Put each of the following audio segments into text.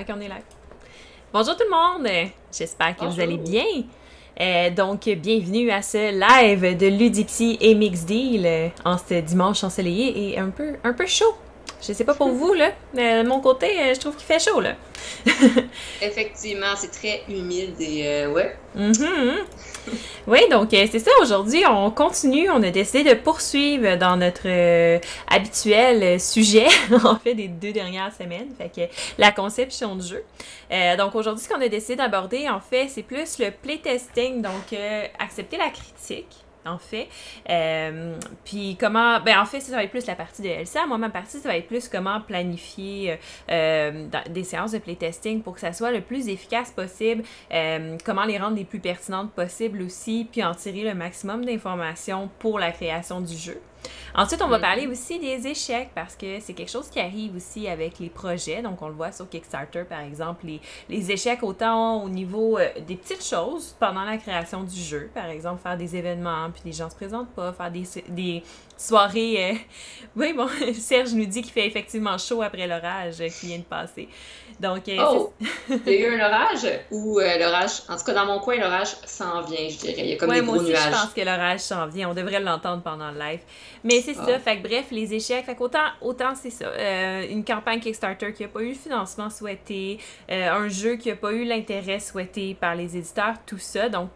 Ok, on est live. Bonjour tout le monde! J'espère que vous allez bien. Donc, bienvenue à ce live de Ludipsy et Mixed Deal en ce dimanche ensoleillé et un peu chaud. Je sais pas pour vous, là, mais de mon côté, je trouve qu'il fait chaud, là. Effectivement, c'est très humide et ouais. Oui, donc c'est ça, aujourd'hui, on continue, on a décidé de poursuivre dans notre habituel sujet, en fait, des 2 dernières semaines, fait que la conception de jeu. Donc aujourd'hui, ce qu'on a décidé d'aborder, en fait, c'est plus le playtesting, donc accepter la critique. En fait. Puis comment... Ben en fait, ça va être plus la partie de Elsa. Moi, ma partie, ça va être plus comment planifier des séances de playtesting pour que ça soit le plus efficace possible. Comment les rendre les plus pertinentes possibles aussi, puis en tirer le maximum d'informations pour la création du jeu. Ensuite, on va parler aussi des échecs parce que c'est quelque chose qui arrive aussi avec les projets. Donc, on le voit sur Kickstarter, par exemple, les échecs autant au niveau des petites choses pendant la création du jeu. Par exemple, faire des événements, puis les gens se présentent pas, faire des soirées... Oui, bon, Serge nous dit qu'il fait effectivement chaud après l'orage qui vient de passer. Donc, il y a eu un orage ou l'orage, en tout cas dans mon coin, l'orage s'en vient, je dirais. Il y a comme des gros nuages. Je pense que l'orage s'en vient. On devrait l'entendre pendant le live. Mais c'est ça. Fait que bref, les échecs. Fait qu'autant c'est ça. Une campagne Kickstarter qui n'a pas eu le financement souhaité, un jeu qui n'a pas eu l'intérêt souhaité par les éditeurs, tout ça. Donc,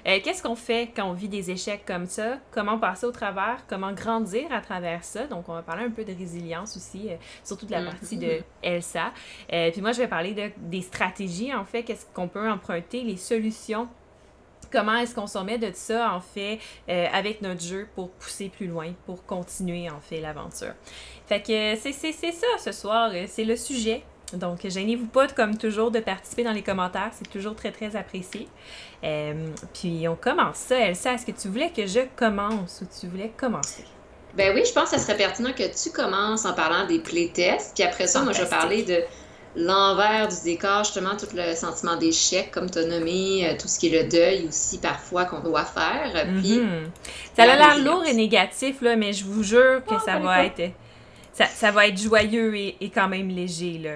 qu'est-ce qu'on fait quand on vit des échecs comme ça? Comment passer au travers? Comment grandir à travers ça? Donc, on va parler un peu de résilience aussi, surtout de la partie de Elsa. Puis moi, je vais parler des stratégies, en fait, qu'est-ce qu'on peut emprunter, les solutions. Comment est-ce qu'on s'en met de ça, en fait, avec notre jeu pour pousser plus loin, pour continuer, en fait, l'aventure. Fait que c'est ça, ce soir, c'est le sujet. Donc, gênez-vous pas, comme toujours, de participer dans les commentaires. C'est toujours très, très apprécié. Puis, on commence ça. Elsa, est-ce que tu voulais que je commence ou tu voulais commencer? Ben oui, je pense que ça serait pertinent que tu commences en parlant des playtests. Puis après ça, moi, je vais parler de l'envers du décor, justement, tout le sentiment d'échec, comme tu as nommé, tout ce qui est le deuil aussi, parfois, qu'on doit faire. Puis, ça a l'air lourd et négatif, là, mais je vous jure que ça va être joyeux et quand même léger, là.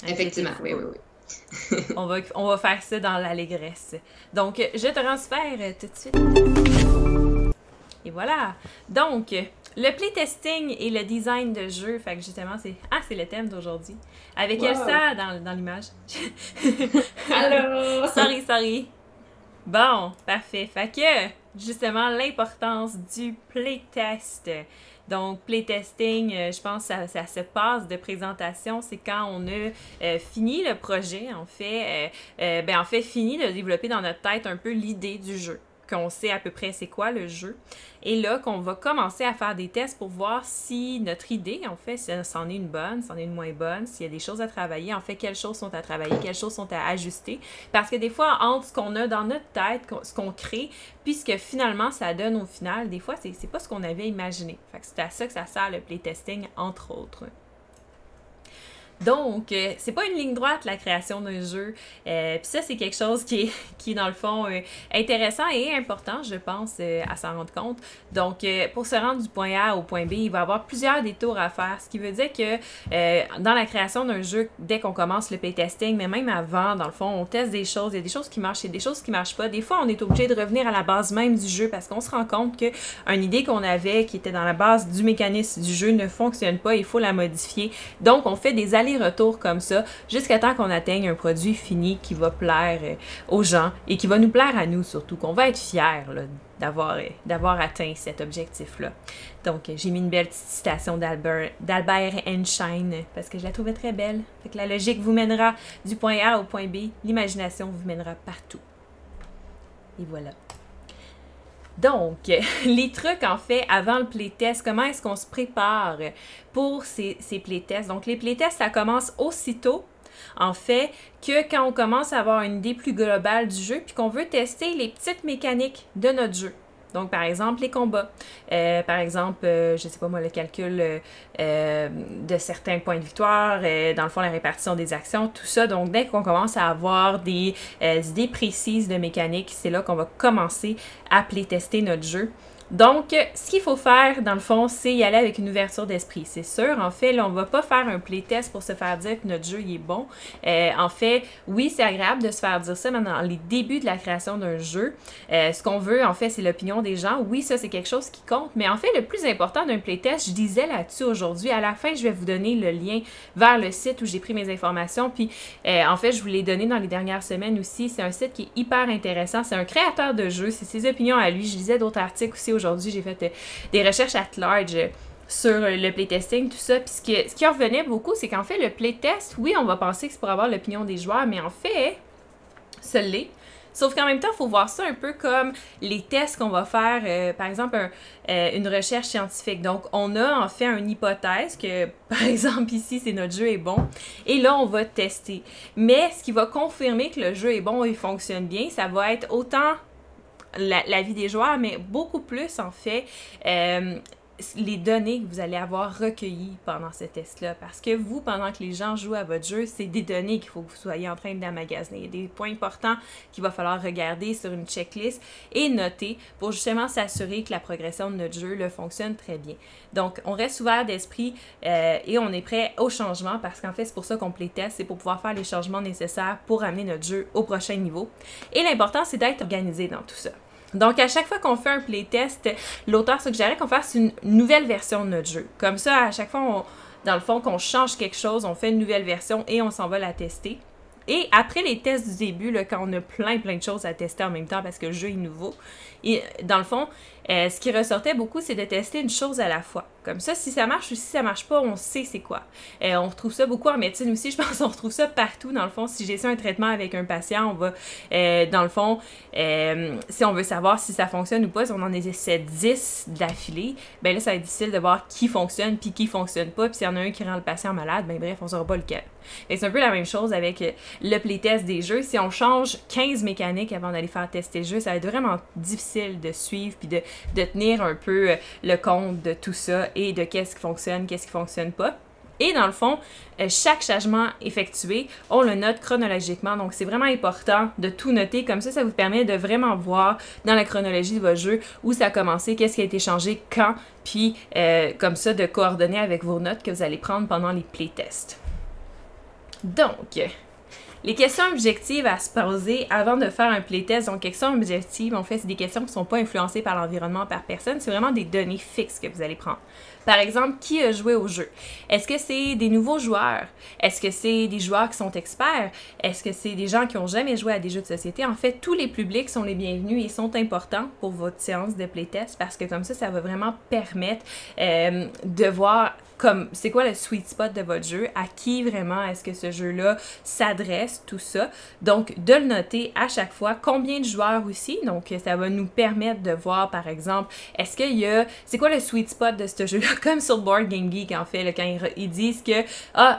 Effectivement, oui. on va faire ça dans l'allégresse. Donc, je transfère tout de suite. Et voilà. Donc, le playtesting et le design de jeu, fait que justement, c'est le thème d'aujourd'hui. Avec Elsa dans l'image. Allô! Sorry. Bon, parfait. Fait que, justement, l'importance du playtest. Donc, playtesting, je pense que ça se passe de présentation, c'est quand on a fini le projet, en fait, fini de développer dans notre tête un peu l'idée du jeu, qu'on sait à peu près c'est quoi le jeu. Et là, qu'on va commencer à faire des tests pour voir si notre idée, en fait, c'en est une bonne, c'en est une moins bonne, s'il y a des choses à travailler, en fait, quelles choses sont à travailler, quelles choses sont à ajuster. Parce que des fois, entre ce qu'on a dans notre tête, ce qu'on crée, puis ce que finalement ça donne au final, des fois, c'est pas ce qu'on avait imaginé. Fait que c'est à ça que ça sert le playtesting, entre autres. Donc, c'est pas une ligne droite, la création d'un jeu. Puis ça, c'est quelque chose qui est dans le fond, intéressant et important, je pense, à s'en rendre compte. Donc, pour se rendre du point A au point B, il va y avoir plusieurs détours à faire, ce qui veut dire que dans la création d'un jeu, dès qu'on commence le playtesting, mais même avant, dans le fond, on teste des choses, il y a des choses qui marchent, il y a des choses qui marchent pas. Des fois, on est obligé de revenir à la base même du jeu parce qu'on se rend compte qu'une idée qu'on avait, qui était dans la base du mécanisme du jeu, ne fonctionne pas, il faut la modifier. Donc, on fait des allers-retours comme ça, jusqu'à temps qu'on atteigne un produit fini qui va plaire aux gens et qui va nous plaire à nous surtout, qu'on va être fiers d'avoir atteint cet objectif-là. Donc, j'ai mis une belle petite citation d'Albert Einstein parce que je la trouvais très belle. Fait que la logique vous mènera du point A au point B, l'imagination vous mènera partout. Et voilà. Donc, les trucs, en fait, avant le playtest, comment est-ce qu'on se prépare pour ces playtests? Donc, les playtests, ça commence aussitôt, en fait, que quand on commence à avoir une idée plus globale du jeu, puis qu'on veut tester les petites mécaniques de notre jeu. Donc, par exemple, les combats. Par exemple, je sais pas moi, le calcul de certains points de victoire, dans le fond, la répartition des actions, tout ça. Donc, dès qu'on commence à avoir des idées précises de mécanique, c'est là qu'on va commencer à playtester notre jeu. Donc, ce qu'il faut faire, dans le fond, c'est y aller avec une ouverture d'esprit. C'est sûr, en fait, là, on va pas faire un playtest pour se faire dire que notre jeu il est bon. En fait, oui, c'est agréable de se faire dire ça, mais dans les débuts de la création d'un jeu, ce qu'on veut, en fait, c'est l'opinion des gens. Oui, ça, c'est quelque chose qui compte, mais en fait, le plus important d'un playtest, je disais là-dessus aujourd'hui, à la fin, je vais vous donner le lien vers le site où j'ai pris mes informations, puis en fait, je vous l'ai donné dans les dernières semaines aussi. C'est un site qui est hyper intéressant. C'est un créateur de jeu, c'est ses opinions à lui. Je lisais d'autres articles aussi aujourd'hui, j'ai fait des recherches at large sur le playtesting, tout ça. Puis ce qui revenait beaucoup, c'est qu'en fait, le playtest, oui, on va penser que c'est pour avoir l'opinion des joueurs, mais en fait, ça l'est. Sauf qu'en même temps, il faut voir ça un peu comme les tests qu'on va faire, par exemple, une recherche scientifique. Donc, on a en fait une hypothèse que, par exemple, ici, c'est notre jeu est bon. Et là, on va tester. Mais ce qui va confirmer que le jeu est bon et fonctionne bien, ça va être autant l'avis des joueurs, mais beaucoup plus, en fait, les données que vous allez avoir recueillies pendant ce test-là. Parce que vous, pendant que les gens jouent à votre jeu, c'est des données qu'il faut que vous soyez en train d'emmagasiner. Il y a des points importants qu'il va falloir regarder sur une checklist et noter pour justement s'assurer que la progression de notre jeu fonctionne très bien. Donc, on reste ouvert d'esprit et on est prêt au changement parce qu'en fait, c'est pour ça qu'on playtest, c'est pour pouvoir faire les changements nécessaires pour amener notre jeu au prochain niveau. Et l'important, c'est d'être organisé dans tout ça. Donc, à chaque fois qu'on fait un playtest, l'auteur suggérait qu'on fasse une nouvelle version de notre jeu. Comme ça, à chaque fois, dans le fond, qu'on change quelque chose, on fait une nouvelle version et on s'en va la tester. Et après les tests du début, là, quand on a plein de choses à tester en même temps parce que le jeu est nouveau, et dans le fond, ce qui ressortait beaucoup, c'est de tester une chose à la fois. Comme ça, si ça marche ou si ça marche pas, on sait c'est quoi. On retrouve ça beaucoup en médecine aussi, je pense qu'on retrouve ça partout. Dans le fond, si j'essaie un traitement avec un patient, on va, dans le fond, si on veut savoir si ça fonctionne ou pas, si on en essaie 10 d'affilée, ben là, ça va être difficile de voir qui fonctionne puis qui fonctionne pas. Puis s'il y en a un qui rend le patient malade, ben bref, on saura pas lequel. Et c'est un peu la même chose avec le playtest des jeux. Si on change 15 mécaniques avant d'aller faire tester le jeu, ça va être vraiment difficile de suivre puis de tenir un peu le compte de tout ça et de qu'est-ce qui fonctionne pas. Et dans le fond, chaque changement effectué, on le note chronologiquement. Donc, c'est vraiment important de tout noter. Comme ça vous permet de vraiment voir dans la chronologie de votre jeu où ça a commencé, qu'est-ce qui a été changé, quand, puis comme ça, de coordonner avec vos notes que vous allez prendre pendant les playtests. Donc, les questions objectives à se poser avant de faire un playtest. Donc, questions objectives, en fait, c'est des questions qui ne sont pas influencées par l'environnement, par personne. C'est vraiment des données fixes que vous allez prendre. Par exemple, qui a joué au jeu? Est-ce que c'est des nouveaux joueurs? Est-ce que c'est des joueurs qui sont experts? Est-ce que c'est des gens qui n'ont jamais joué à des jeux de société? En fait, tous les publics sont les bienvenus et sont importants pour votre séance de playtest parce que comme ça va vraiment permettre de voir comme c'est quoi le sweet spot de votre jeu, à qui vraiment est-ce que ce jeu-là s'adresse, tout ça. Donc, de le noter à chaque fois. Combien de joueurs aussi? Donc, ça va nous permettre de voir, par exemple, est-ce qu'il y a... C'est quoi le sweet spot de ce jeu-là? Comme sur Board Game Geek, en fait, là, quand ils disent que,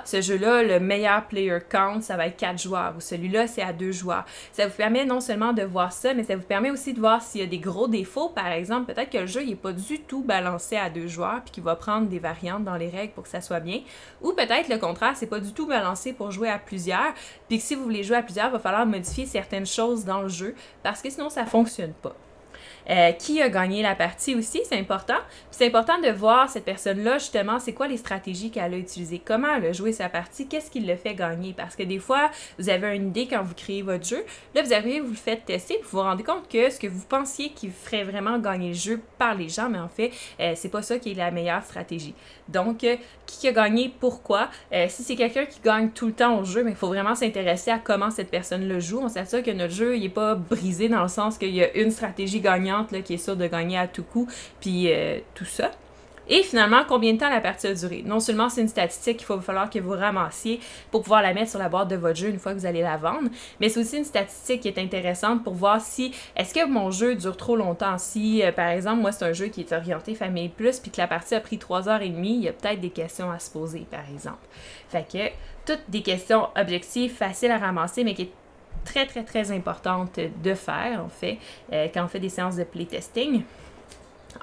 ce jeu-là, le meilleur player count, ça va être 4 joueurs, ou celui-là, c'est à 2 joueurs. Ça vous permet non seulement de voir ça, mais ça vous permet aussi de voir s'il y a des gros défauts. Par exemple, peut-être que le jeu, il n'est pas du tout balancé à 2 joueurs, puis qu'il va prendre des variantes dans les règles pour que ça soit bien. Ou peut-être le contraire, c'est pas du tout balancé pour jouer à plusieurs, puis que si vous voulez jouer à plusieurs, il va falloir modifier certaines choses dans le jeu, parce que sinon, ça fonctionne pas. Qui a gagné la partie aussi, c'est important. Puis c'est important de voir cette personne-là, justement, c'est quoi les stratégies qu'elle a utilisées, comment elle a joué sa partie, qu'est-ce qui le fait gagner. Parce que des fois, vous avez une idée quand vous créez votre jeu, là, vous arrivez, vous le faites tester, puis vous vous rendez compte que ce que vous pensiez qui ferait vraiment gagner le jeu par les gens, mais en fait, c'est pas ça qui est la meilleure stratégie. Donc, qui a gagné, pourquoi? Si c'est quelqu'un qui gagne tout le temps au jeu, mais il faut vraiment s'intéresser à comment cette personne le joue. On s'assure que notre jeu, il est pas brisé dans le sens qu'il y a une stratégie gagnante là, qui est sûre de gagner à tout coup, puis tout ça. Et finalement, combien de temps la partie a duré? Non seulement c'est une statistique qu'il va falloir que vous ramassiez pour pouvoir la mettre sur la boîte de votre jeu une fois que vous allez la vendre, mais c'est aussi une statistique qui est intéressante pour voir si, est-ce que mon jeu dure trop longtemps? Si, par exemple, moi c'est un jeu qui est orienté famille plus, puis que la partie a pris 3h30, il y a peut-être des questions à se poser, par exemple. Fait que, toutes des questions objectives, faciles à ramasser, mais qui est très importante de faire, en fait, quand on fait des séances de playtesting.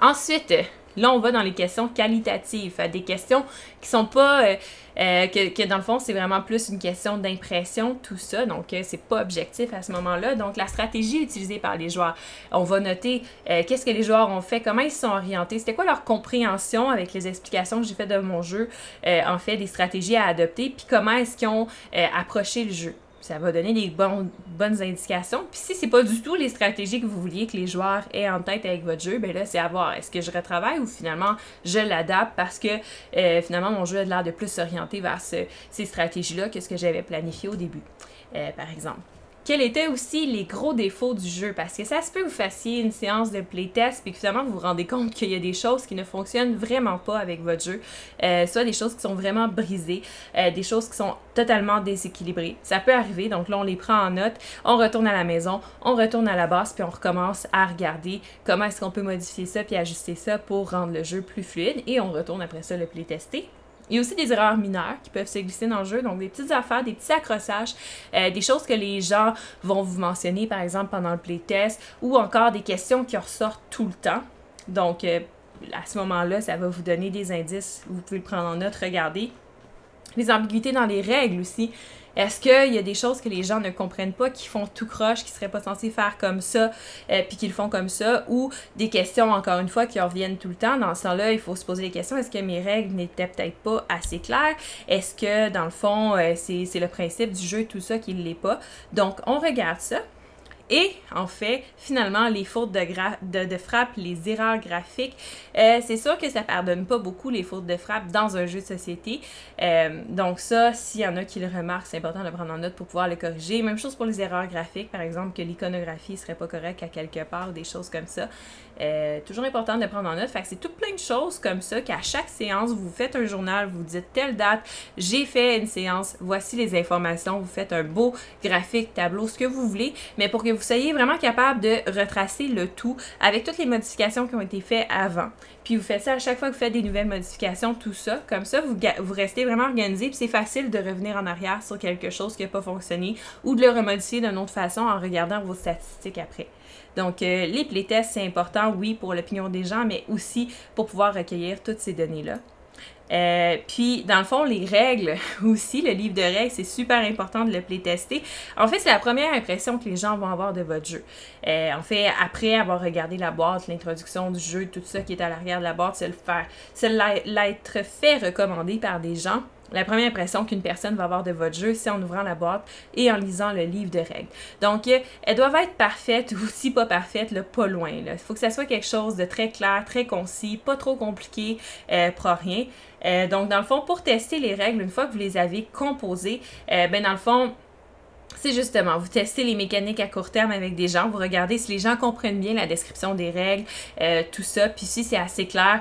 Ensuite, Là, on va dans les questions qualitatives, des questions qui sont pas, que dans le fond, c'est vraiment plus une question d'impression, tout ça, donc c'est pas objectif à ce moment-là. Donc, la stratégie utilisée par les joueurs, on va noter qu'est-ce que les joueurs ont fait, comment ils se sont orientés, c'était quoi leur compréhension avec les explications que j'ai faites de mon jeu, en fait, des stratégies à adopter, puis comment est-ce qu'ils ont approché le jeu. Ça va donner des bonnes indications. Puis si c'est pas du tout les stratégies que vous vouliez que les joueurs aient en tête avec votre jeu, ben là, c'est à voir. Est-ce que je retravaille ou finalement je l'adapte parce que finalement mon jeu a l'air de plus s'orienter vers ces stratégies-là que ce que j'avais planifié au début, par exemple. Quels étaient aussi les gros défauts du jeu? Parce que ça se peut que vous fassiez une séance de playtest et que finalement vous vous rendez compte qu'il y a des choses qui ne fonctionnent vraiment pas avec votre jeu, soit des choses qui sont vraiment brisées, des choses qui sont totalement déséquilibrées. Ça peut arriver, donc là on les prend en note, on retourne à la maison, on retourne à la base puis on recommence à regarder comment est-ce qu'on peut modifier ça puis ajuster ça pour rendre le jeu plus fluide et on retourne après ça le playtester. Il y a aussi des erreurs mineures qui peuvent se glisser dans le jeu, donc des petites affaires, des petits accrochages, des choses que les gens vont vous mentionner, par exemple, pendant le playtest, ou encore des questions qui ressortent tout le temps. Donc, à ce moment-là, ça va vous donner des indices, vous pouvez le prendre en note, regarder. Les ambiguïtés dans les règles aussi. Est-ce qu'il y a des choses que les gens ne comprennent pas, qui font tout croche, qui ne seraient pas censés faire comme ça, puis qu'ils le font comme ça, ou des questions, encore une fois, qui reviennent tout le temps. Dans ce temps-là, il faut se poser des questions. Est-ce que mes règles n'étaient peut-être pas assez claires? Est-ce que, dans le fond, c'est le principe du jeu, tout ça, qui ne l'est pas? Donc, on regarde ça. Et, en fait, finalement, les fautes de frappe, les erreurs graphiques, c'est sûr que ça pardonne pas beaucoup les fautes de frappe dans un jeu de société. Donc ça, s'il y en a qui le remarquent, c'est important de le prendre en note pour pouvoir le corriger. Même chose pour les erreurs graphiques, par exemple, que l'iconographie serait pas correcte à quelque part, des choses comme ça. Toujours important de le prendre en note. Fait que c'est tout plein de choses comme ça qu'à chaque séance, vous faites un journal, vous dites telle date, j'ai fait une séance, voici les informations, vous faites un beau graphique, tableau, ce que vous voulez, mais pour que vous soyez vraiment capable de retracer le tout avec toutes les modifications qui ont été faites avant. Puis vous faites ça à chaque fois que vous faites des nouvelles modifications, tout ça. Comme ça, vous restez vraiment organisé, puis c'est facile de revenir en arrière sur quelque chose qui n'a pas fonctionné ou de le remodifier d'une autre façon en regardant vos statistiques après. Donc, les playtests, c'est important, oui, pour l'opinion des gens, mais aussi pour pouvoir recueillir toutes ces données-là. Puis, dans le fond, les règles aussi, le livre de règles, c'est super important de le playtester. En fait, c'est la première impression que les gens vont avoir de votre jeu. En fait, après avoir regardé la boîte, l'introduction du jeu, tout ça qui est à l'arrière de la boîte, c'est l'être fait recommander par des gens. La première impression qu'une personne va avoir de votre jeu, c'est en ouvrant la boîte et en lisant le livre de règles. Donc, elles doivent être parfaites ou si pas parfaites, là, pas loin. Il faut que ça soit quelque chose de très clair, très concis, pas trop compliqué, pour rien. Donc, dans le fond, pour tester les règles, une fois que vous les avez composées, dans le fond, c'est justement, vous testez les mécaniques à court terme avec des gens, vous regardez si les gens comprennent bien la description des règles, tout ça, puis si c'est assez clair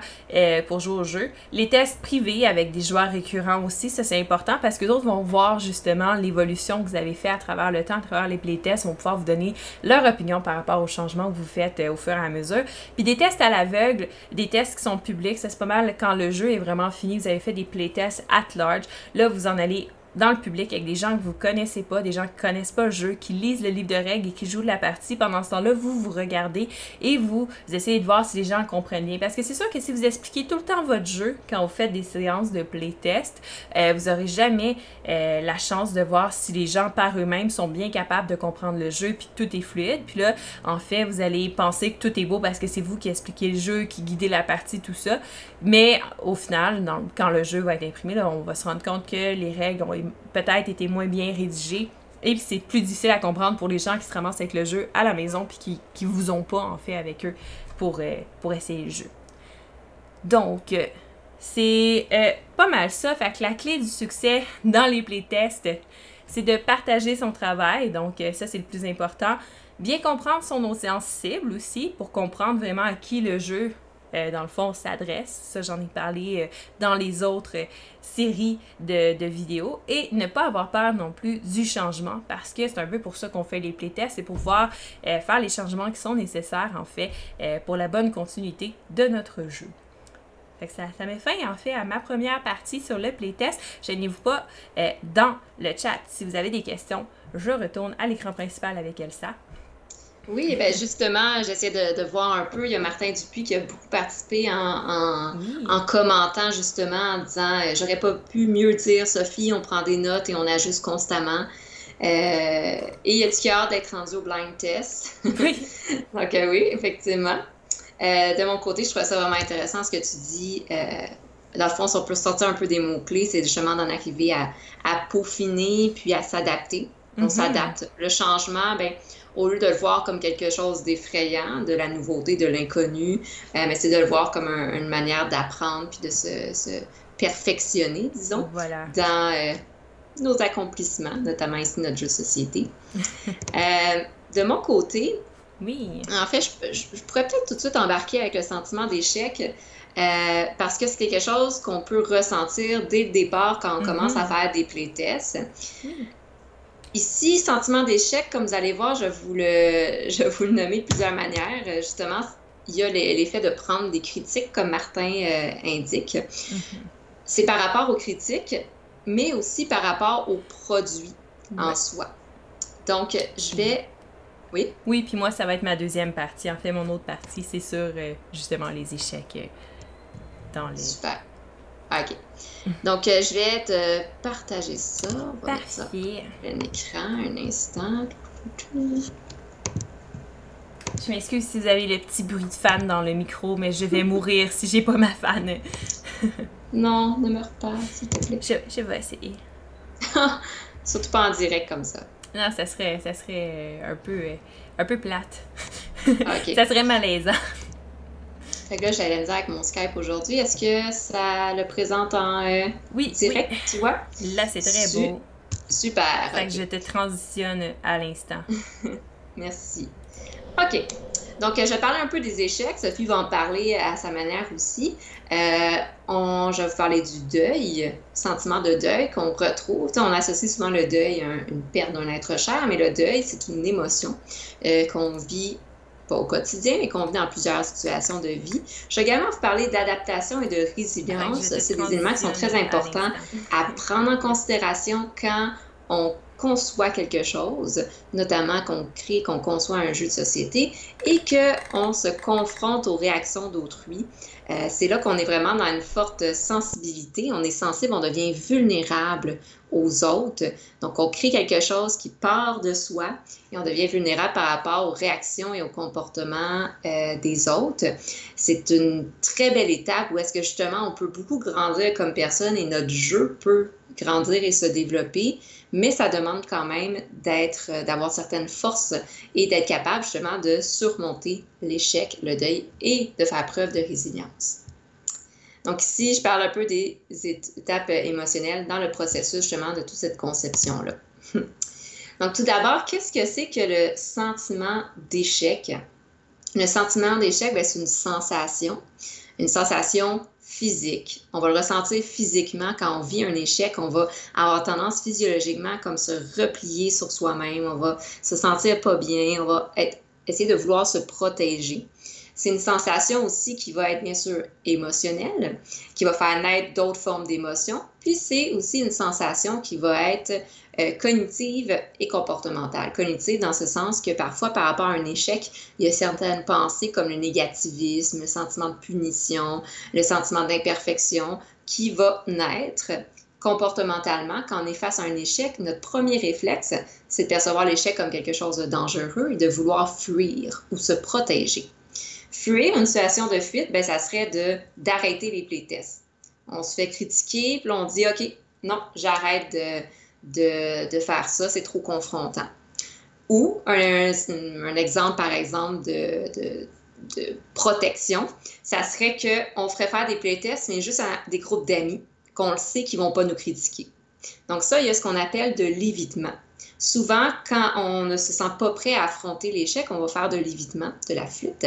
pour jouer au jeu. Les tests privés avec des joueurs récurrents aussi, ça c'est important parce que d'autres vont voir justement l'évolution que vous avez fait à travers le temps, à travers les playtests, vont pouvoir vous donner leur opinion par rapport aux changements que vous faites au fur et à mesure. Puis des tests à l'aveugle, des tests qui sont publics, ça c'est pas mal quand le jeu est vraiment fini, vous avez fait des playtests at large, là vous en allez dans le public avec des gens que vous connaissez pas, des gens qui connaissent pas le jeu, qui lisent le livre de règles et qui jouent la partie. Pendant ce temps-là, vous regardez et vous essayez de voir si les gens comprennent bien. Parce que c'est sûr que si vous expliquez tout le temps votre jeu quand vous faites des séances de playtest, vous n'aurez jamais la chance de voir si les gens par eux-mêmes sont bien capables de comprendre le jeu puis que tout est fluide. Puis là, en fait, vous allez penser que tout est beau parce que c'est vous qui expliquez le jeu, qui guidez la partie, tout ça. Mais au final, quand le jeu va être imprimé, là, on va se rendre compte que les règles ont peut-être été moins bien rédigées et puis c'est plus difficile à comprendre pour les gens qui se ramassent avec le jeu à la maison puis qui vous ont pas en fait avec eux pour essayer le jeu. Donc, c'est pas mal ça. Fait que la clé du succès dans les playtests, c'est de partager son travail. Donc, ça, c'est le plus important. Bien comprendre son audience cible aussi pour comprendre vraiment à qui le jeu dans le fond, s'adresse. Ça, j'en ai parlé dans les autres séries de vidéos. Et ne pas avoir peur non plus du changement parce que c'est un peu pour ça qu'on fait les playtests, c'est pour pouvoir faire les changements qui sont nécessaires, en fait, pour la bonne continuité de notre jeu. Fait que ça met fin, en fait, à ma première partie sur le playtest. Gênez-vous pas dans le chat. Si vous avez des questions, je retourne à l'écran principal avec Elsa. Oui, ben justement, j'essaie de voir un peu. Il y a Martin Dupuis qui a beaucoup participé en Oui. commentant justement, en disant j'aurais pas pu mieux dire, Sophie, on prend des notes et on ajuste constamment. Et il a du hâte d'être rendu au blind test. Oui. Donc oui, effectivement. De mon côté, je trouve ça vraiment intéressant ce que tu dis. Dans le fond, si on peut sortir un peu des mots-clés, c'est justement d'en arriver à peaufiner puis à s'adapter. On Mhm. s'adapte. Le changement, ben, au lieu de le voir comme quelque chose d'effrayant, de la nouveauté, de l'inconnu, mais c'est de le voir comme une manière d'apprendre puis de se perfectionner, disons, Voilà. dans nos accomplissements, notamment ici notre jeu de société. Euh, de mon côté, Oui. en fait, je pourrais peut-être tout de suite embarquer avec le sentiment d'échec parce que c'est quelque chose qu'on peut ressentir dès le départ quand on commence à Mhm. faire des playtests. Oui. Ici, sentiment d'échec, comme vous allez voir, je vais vous le nommer de plusieurs manières. Justement, il y a l'effet de prendre des critiques, comme Martin indique. Mhm. C'est par rapport aux critiques, mais aussi par rapport aux produits en Ouais. soi. Donc, je Puis, vais... Oui, oui, puis moi, ça va être ma deuxième partie. En fait, mon autre partie, c'est sur justement les échecs dans les. super. OK. Donc, je vais te partager ça. On va mettre ça Parfait. sur un écran, un instant. Je m'excuse si vous avez le petit bruit de fan dans le micro, mais je vais mourir si j'ai pas ma fan. Non, ne meurs pas, s'il te plaît. Je vais essayer. Surtout pas en direct comme ça. Non, ça serait un peu plate. OK. Ça serait malaisant. Fait que là, j'allais me dire avec mon Skype aujourd'hui. Est-ce que ça le présente en Oui, oui. direct, tu vois? Là, c'est très beau. Super, Fait que je OK. te transitionne à l'instant. Merci. OK. Donc, je vais parler un peu des échecs. Sophie va en parler à sa manière aussi. Je vais vous parler du deuil, sentiment de deuil qu'on retrouve. Tu sais, on associe souvent le deuil à une perte d'un être cher, mais le deuil, c'est une émotion qu'on vit pas au quotidien, mais qu'on vit dans plusieurs situations de vie. Je vais également vous parler d'adaptation et de Fait que résilience. je te C'est des éléments qui sont très transitionne à importants l'instant. à prendre en considération quand on conçoit quelque chose, notamment qu'on crée, qu'on conçoit un jeu de société et qu'on se confronte aux réactions d'autrui. C'est là qu'on est vraiment dans une forte sensibilité. On est sensible, on devient vulnérable aux autres. Donc, on crée quelque chose qui part de soi et on devient vulnérable par rapport aux réactions et aux comportements des autres. C'est une très belle étape où est-ce que justement on peut beaucoup grandir comme personne et notre jeu peut grandir et se développer, mais ça demande quand même d'avoir certaines forces et d'être capable justement de surmonter l'échec, le deuil et de faire preuve de résilience. Donc ici, je parle un peu des étapes émotionnelles dans le processus justement de toute cette conception-là. Donc tout d'abord, qu'est-ce que c'est que le sentiment d'échec? Le sentiment d'échec, c'est une sensation physique. On va le ressentir physiquement quand on vit un échec. On va avoir tendance physiologiquement comme se replier sur soi-même. On va se sentir pas bien. On va essayer de vouloir se protéger. C'est une sensation aussi qui va être bien sûr émotionnelle, qui va faire naître d'autres formes d'émotions. Puis c'est aussi une sensation qui va être cognitive et comportementale. Cognitive dans ce sens que parfois par rapport à un échec, il y a certaines pensées comme le négativisme, le sentiment de punition, le sentiment d'imperfection qui va naître comportementalement. Quand on est face à un échec, notre premier réflexe, c'est de percevoir l'échec comme quelque chose de dangereux et de vouloir fuir ou se protéger. Fuir, une situation de fuite, ça serait d'arrêter les playtests. On se fait critiquer, puis on dit « OK, non, j'arrête de faire ça, c'est trop confrontant. » Ou un exemple, par exemple, de protection, ça serait qu'on ferait faire des playtests, mais juste à des groupes d'amis qu'on le sait qui ne vont pas nous critiquer. Donc ça, il y a ce qu'on appelle de l'évitement. Souvent, quand on ne se sent pas prêt à affronter l'échec, on va faire de l'évitement, de la fuite,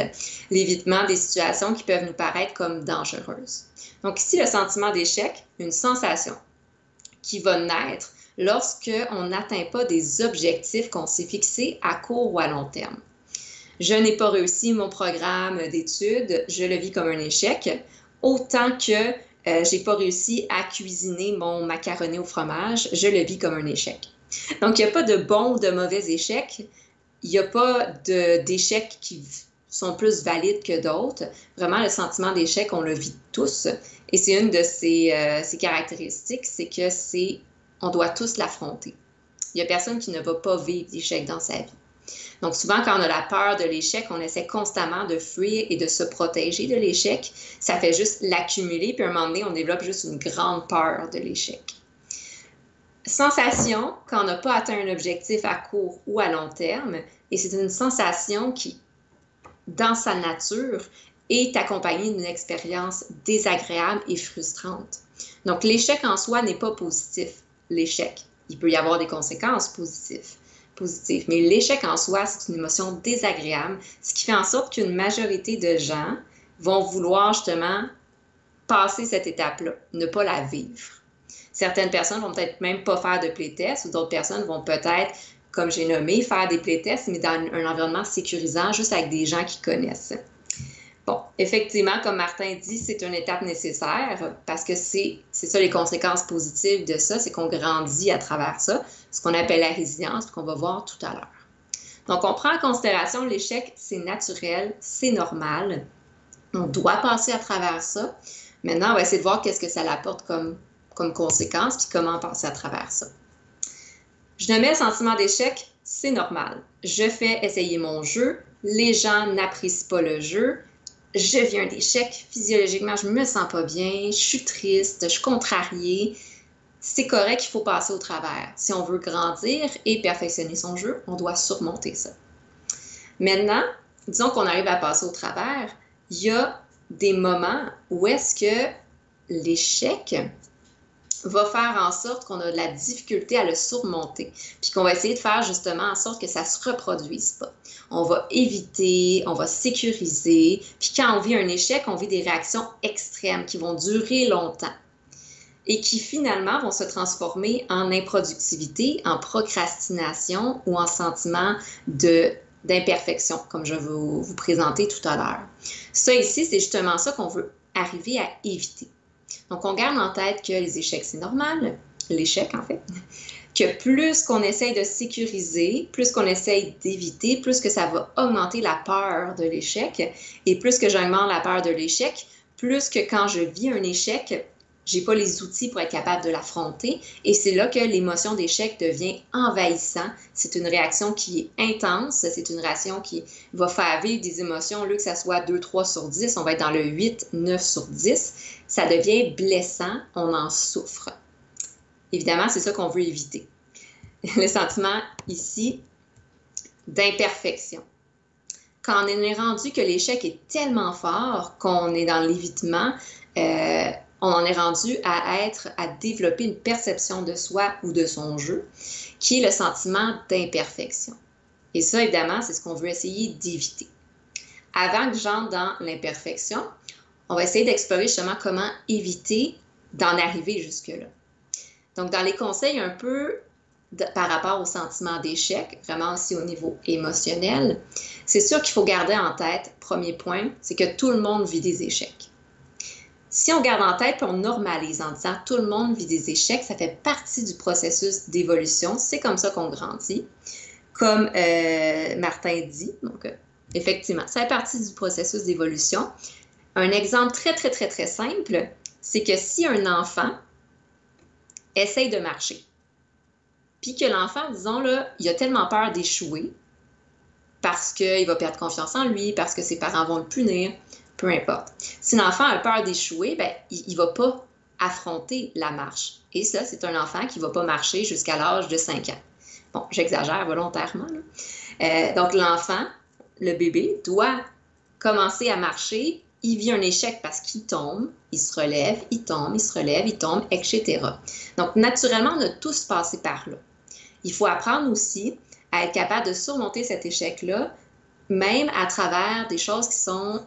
l'évitement des situations qui peuvent nous paraître comme dangereuses. Donc ici, le sentiment d'échec, une sensation qui va naître lorsqu'on n'atteint pas des objectifs qu'on s'est fixés à court ou à long terme. Je n'ai pas réussi mon programme d'études, je le vis comme un échec, autant que j'ai pas réussi à cuisiner mon macaroni au fromage, je le vis comme un échec. Donc, il n'y a pas de bon ou de mauvais échec. il n'y a pas d'échecs qui sont plus valides que d'autres. Vraiment, le sentiment d'échec, on le vit tous. Et c'est une de ses caractéristiques, c'est que on doit tous l'affronter. Il n'y a personne qui ne va pas vivre d'échecs dans sa vie. Donc souvent, quand on a la peur de l'échec, on essaie constamment de fuir et de se protéger de l'échec. Ça fait juste l'accumuler, puis à un moment donné, on développe juste une grande peur de l'échec. Sensation, quand on n'a pas atteint un objectif à court ou à long terme, et c'est une sensation qui, dans sa nature, est accompagnée d'une expérience désagréable et frustrante. Donc l'échec en soi n'est pas positif. L'échec, il peut y avoir des conséquences positives. Mais l'échec en soi, c'est une émotion désagréable, ce qui fait en sorte qu'une majorité de gens vont vouloir justement passer cette étape-là, ne pas la vivre. Certaines personnes vont peut-être même pas faire de playtest ou d'autres personnes vont peut-être, comme j'ai nommé, faire des playtests, mais dans un environnement sécurisant, juste avec des gens qui connaissent. Bon, effectivement, comme Martin dit, c'est une étape nécessaire parce que c'est ça les conséquences positives de ça, c'est qu'on grandit à travers ça, ce qu'on appelle la résilience, qu'on va voir tout à l'heure. Donc, on prend en considération l'échec, c'est naturel, c'est normal. On doit passer à travers ça. Maintenant, on va essayer de voir qu'est-ce que ça apporte comme conséquence, puis comment passer à travers ça. Je nommais le sentiment d'échec, c'est normal. Je fais essayer mon jeu, les gens n'apprécient pas le jeu, je viens d'échec, physiologiquement, je me sens pas bien, je suis triste, je suis contrariée. C'est correct, il faut passer au travers. Si on veut grandir et perfectionner son jeu, on doit surmonter ça. Maintenant, disons qu'on arrive à passer au travers, il y a des moments où est-ce que l'échec va faire en sorte qu'on a de la difficulté à le surmonter, puis qu'on va essayer de faire justement en sorte que ça ne se reproduise pas. On va éviter, on va sécuriser, puis quand on vit un échec, on vit des réactions extrêmes qui vont durer longtemps et qui finalement vont se transformer en improductivité, en procrastination ou en sentiment d'imperfection, comme je vais vous présenter tout à l'heure. Ça ici, c'est justement ça qu'on veut arriver à éviter. Donc, on garde en tête que les échecs, c'est normal, l'échec en fait, que plus qu'on essaye de sécuriser, plus qu'on essaye d'éviter, plus que ça va augmenter la peur de l'échec, et plus que j'augmente la peur de l'échec, plus que quand je vis un échec, j'ai pas les outils pour être capable de l'affronter, et c'est là que l'émotion d'échec devient envahissant. C'est une réaction qui est intense, c'est une réaction qui va faire vivre des émotions, au lieu que ça soit 2, 3 sur 10, on va être dans le 8, 9 sur 10. Ça devient blessant, on en souffre. Évidemment, c'est ça qu'on veut éviter. Le sentiment ici d'imperfection. Quand on est rendu que l'échec est tellement fort qu'on est dans l'évitement, on en est rendu à développer une perception de soi ou de son jeu, qui est le sentiment d'imperfection. Et ça, évidemment, c'est ce qu'on veut essayer d'éviter. Avant que j'entre dans l'imperfection, on va essayer d'explorer justement comment éviter d'en arriver jusque-là. Donc, dans les conseils un peu par rapport au sentiment d'échec, vraiment aussi au niveau émotionnel, c'est sûr qu'il faut garder en tête, premier point, c'est que tout le monde vit des échecs. Si on garde en tête et on normalise en disant tout le monde vit des échecs, ça fait partie du processus d'évolution. C'est comme ça qu'on grandit. Comme Martin dit, donc effectivement, ça fait partie du processus d'évolution. Un exemple très, très, très, très simple, c'est que si un enfant essaye de marcher, puis que l'enfant, disons, là, il a tellement peur d'échouer parce qu'il va perdre confiance en lui, parce que ses parents vont le punir, peu importe. Si l'enfant a peur d'échouer, ben, il ne va pas affronter la marche. Et ça, c'est un enfant qui ne va pas marcher jusqu'à l'âge de 5 ans. Bon, j'exagère volontairement, là. Donc, l'enfant, le bébé, doit commencer à marcher. Il vit un échec parce qu'il tombe, il se relève, il tombe, il se relève, il tombe, etc. Donc, naturellement, on a tous passé par là. Il faut apprendre aussi à être capable de surmonter cet échec-là, même à travers des choses qui sont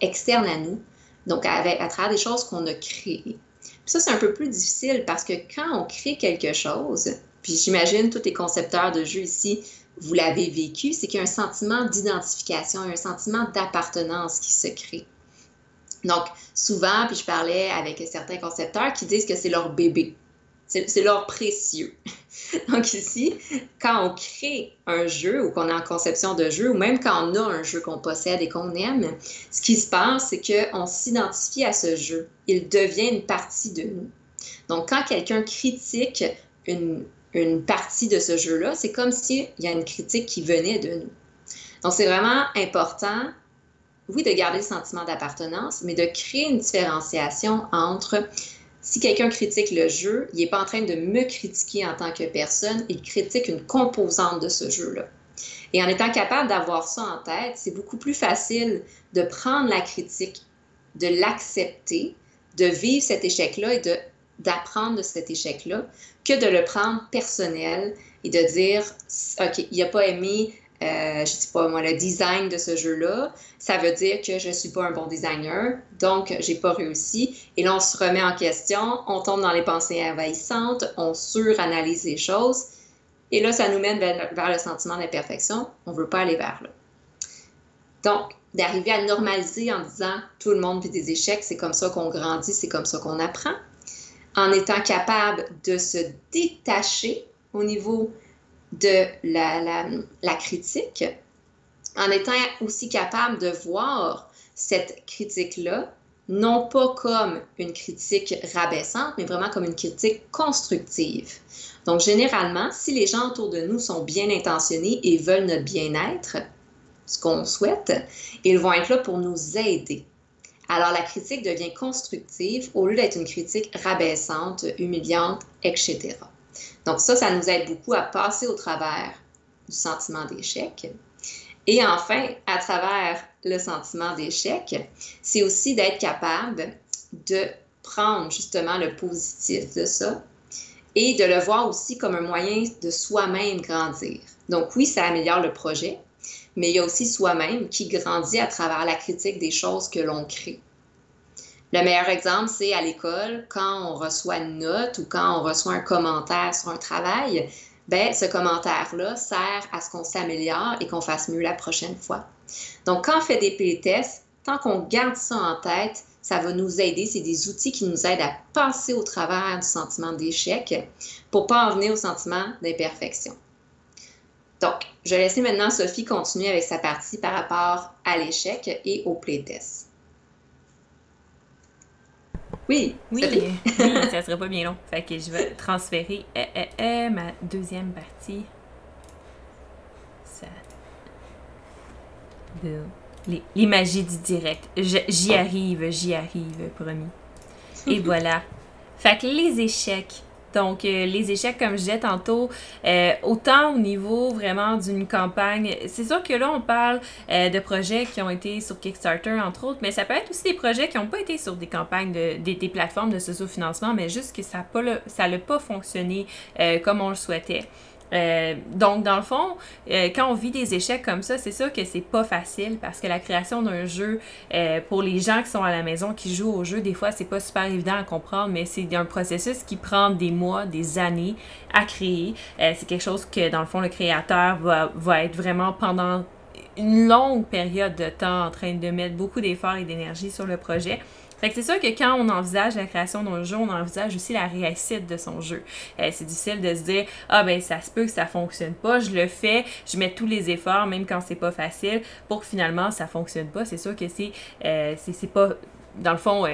externes à nous, donc à travers des choses qu'on a créées. Puis ça, c'est un peu plus difficile parce que quand on crée quelque chose, puis j'imagine tous les concepteurs de jeux ici, vous l'avez vécu, c'est qu'il y a un sentiment d'identification, un sentiment d'appartenance qui se crée. Donc, souvent, puis je parlais avec certains concepteurs qui disent que c'est leur bébé. C'est l'or précieux. Donc ici, quand on crée un jeu ou qu'on est en conception de jeu, ou même quand on a un jeu qu'on possède et qu'on aime, ce qui se passe, c'est qu'on s'identifie à ce jeu. Il devient une partie de nous. Donc quand quelqu'un critique une partie de ce jeu-là, c'est comme s'il y a une critique qui venait de nous. Donc c'est vraiment important, oui, de garder le sentiment d'appartenance, mais de créer une différenciation entre... Si quelqu'un critique le jeu, il n'est pas en train de me critiquer en tant que personne, il critique une composante de ce jeu-là. Et en étant capable d'avoir ça en tête, c'est beaucoup plus facile de prendre la critique, de l'accepter, de vivre cet échec-là et d'apprendre de cet échec-là, que de le prendre personnel et de dire « OK, il n'a pas aimé... je sais pas moi, le design de ce jeu-là, ça veut dire que je suis pas un bon designer, donc j'ai pas réussi. Et là, on se remet en question, on tombe dans les pensées envahissantes, on suranalyse les choses, et là, ça nous mène vers le sentiment d'imperfection. On veut pas aller vers là. Donc, d'arriver à normaliser en disant tout le monde vit des échecs, c'est comme ça qu'on grandit, c'est comme ça qu'on apprend, en étant capable de se détacher au niveau de la critique, en étant aussi capable de voir cette critique-là, non pas comme une critique rabaissante, mais vraiment comme une critique constructive. Donc, généralement, si les gens autour de nous sont bien intentionnés et veulent notre bien-être, ce qu'on souhaite, ils vont être là pour nous aider. Alors, la critique devient constructive au lieu d'être une critique rabaissante, humiliante, etc. Donc ça nous aide beaucoup à passer au travers du sentiment d'échec. Et enfin, à travers le sentiment d'échec, c'est aussi d'être capable de prendre justement le positif de ça et de le voir aussi comme un moyen de soi-même grandir. Donc oui, ça améliore le projet, mais il y a aussi soi-même qui grandit à travers la critique des choses que l'on crée. Le meilleur exemple, c'est à l'école, quand on reçoit une note ou quand on reçoit un commentaire sur un travail, bien, ce commentaire-là sert à ce qu'on s'améliore et qu'on fasse mieux la prochaine fois. Donc, quand on fait des playtests, tant qu'on garde ça en tête, ça va nous aider. C'est des outils qui nous aident à passer au travers du sentiment d'échec pour ne pas en venir au sentiment d'imperfection. Donc, je vais laisser maintenant Sophie continuer avec sa partie par rapport à l'échec et au playtest. Oui, oui, ça serait pas bien long. Fait que je vais transférer ma deuxième partie. Ça... Les magies du direct. J'y arrive, promis. Et voilà. Fait que les échecs. Donc, les échecs, comme je disais tantôt, autant au niveau vraiment d'une campagne, c'est sûr que là, on parle de projets qui ont été sur Kickstarter, entre autres, mais ça peut être aussi des projets qui n'ont pas été sur des campagnes, des plateformes de socio-financement, mais juste que ça n'a pas fonctionné comme on le souhaitait. Donc, dans le fond, quand on vit des échecs comme ça, c'est sûr que c'est pas facile parce que la création d'un jeu, pour les gens qui sont à la maison, qui jouent au jeu, des fois, c'est pas super évident à comprendre, mais c'est un processus qui prend des mois, des années à créer. C'est quelque chose que, dans le fond, le créateur va être vraiment pendant une longue période de temps en train de mettre beaucoup d'efforts et d'énergie sur le projet. Fait que c'est sûr que quand on envisage la création d'un jeu, on envisage aussi la réussite de son jeu. C'est difficile de se dire « Ah ben ça se peut que ça fonctionne pas, je le fais, je mets tous les efforts, même quand c'est pas facile, pour que finalement ça fonctionne pas. » C'est sûr que c'est pas... Dans le fond,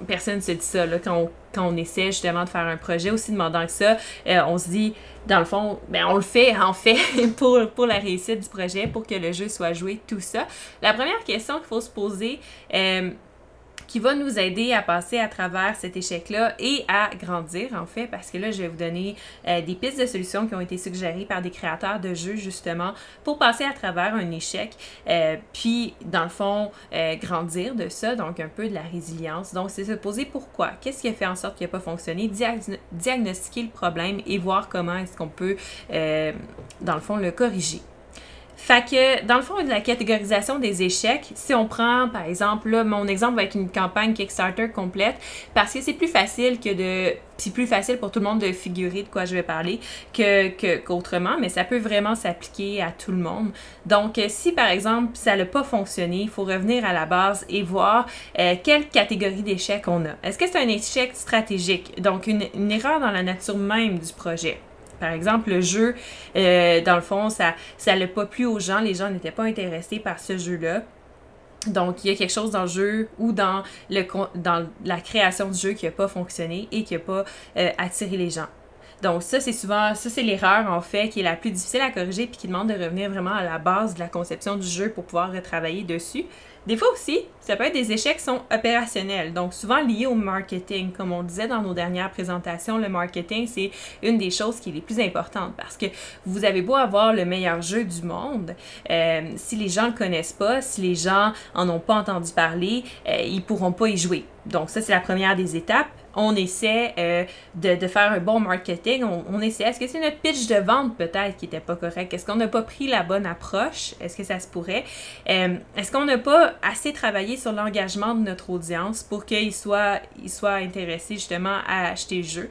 personne ne se dit ça. Là, quand on essaie justement de faire un projet aussi demandant que ça, on se dit, dans le fond, ben on le fait en fait pour la réussite du projet, pour que le jeu soit joué, tout ça. La première question qu'il faut se poser... qui va nous aider à passer à travers cet échec-là et à grandir, en fait, parce que là, je vais vous donner des pistes de solutions qui ont été suggérées par des créateurs de jeux, justement, pour passer à travers un échec, puis, dans le fond, grandir de ça, donc un peu de la résilience. Donc, c'est se poser pourquoi, qu'est-ce qui a fait en sorte qu'il n'a pas fonctionné, diagnostiquer le problème et voir comment est-ce qu'on peut, dans le fond, le corriger. Fait que, dans le fond, de la catégorisation des échecs, si on prend, par exemple, là, mon exemple va être une campagne Kickstarter complète, parce que c'est plus facile c'est plus facile pour tout le monde de figurer de quoi je vais parler qu'autrement, mais ça peut vraiment s'appliquer à tout le monde. Donc, si, par exemple, ça n'a pas fonctionné, il faut revenir à la base et voir quelle catégorie d'échecs on a. Est-ce que c'est un échec stratégique? Donc, une erreur dans la nature même du projet. Par exemple, le jeu, dans le fond, ça l'a pas plu aux gens. Les gens n'étaient pas intéressés par ce jeu-là. Donc, il y a quelque chose dans le jeu ou dans la création du jeu qui n'a pas fonctionné et qui n'a pas attiré les gens. Donc, ça, c'est l'erreur, en fait, qui est la plus difficile à corriger puis qui demande de revenir vraiment à la base de la conception du jeu pour pouvoir retravailler dessus. Des fois aussi, ça peut être des échecs qui sont opérationnels, donc souvent liés au marketing. Comme on le disait dans nos dernières présentations, le marketing, c'est une des choses qui est les plus importantes parce que vous avez beau avoir le meilleur jeu du monde, si les gens ne le connaissent pas, si les gens en ont pas entendu parler, ils pourront pas y jouer. Donc ça, c'est la première des étapes. On essaie de faire un bon marketing. On essaie. Est-ce que c'est notre pitch de vente peut-être qui n'était pas correct? Est-ce qu'on n'a pas pris la bonne approche? Est-ce que ça se pourrait? Est-ce qu'on n'a pas assez travaillé sur l'engagement de notre audience pour qu'ils soient intéressés justement à acheter le jeu?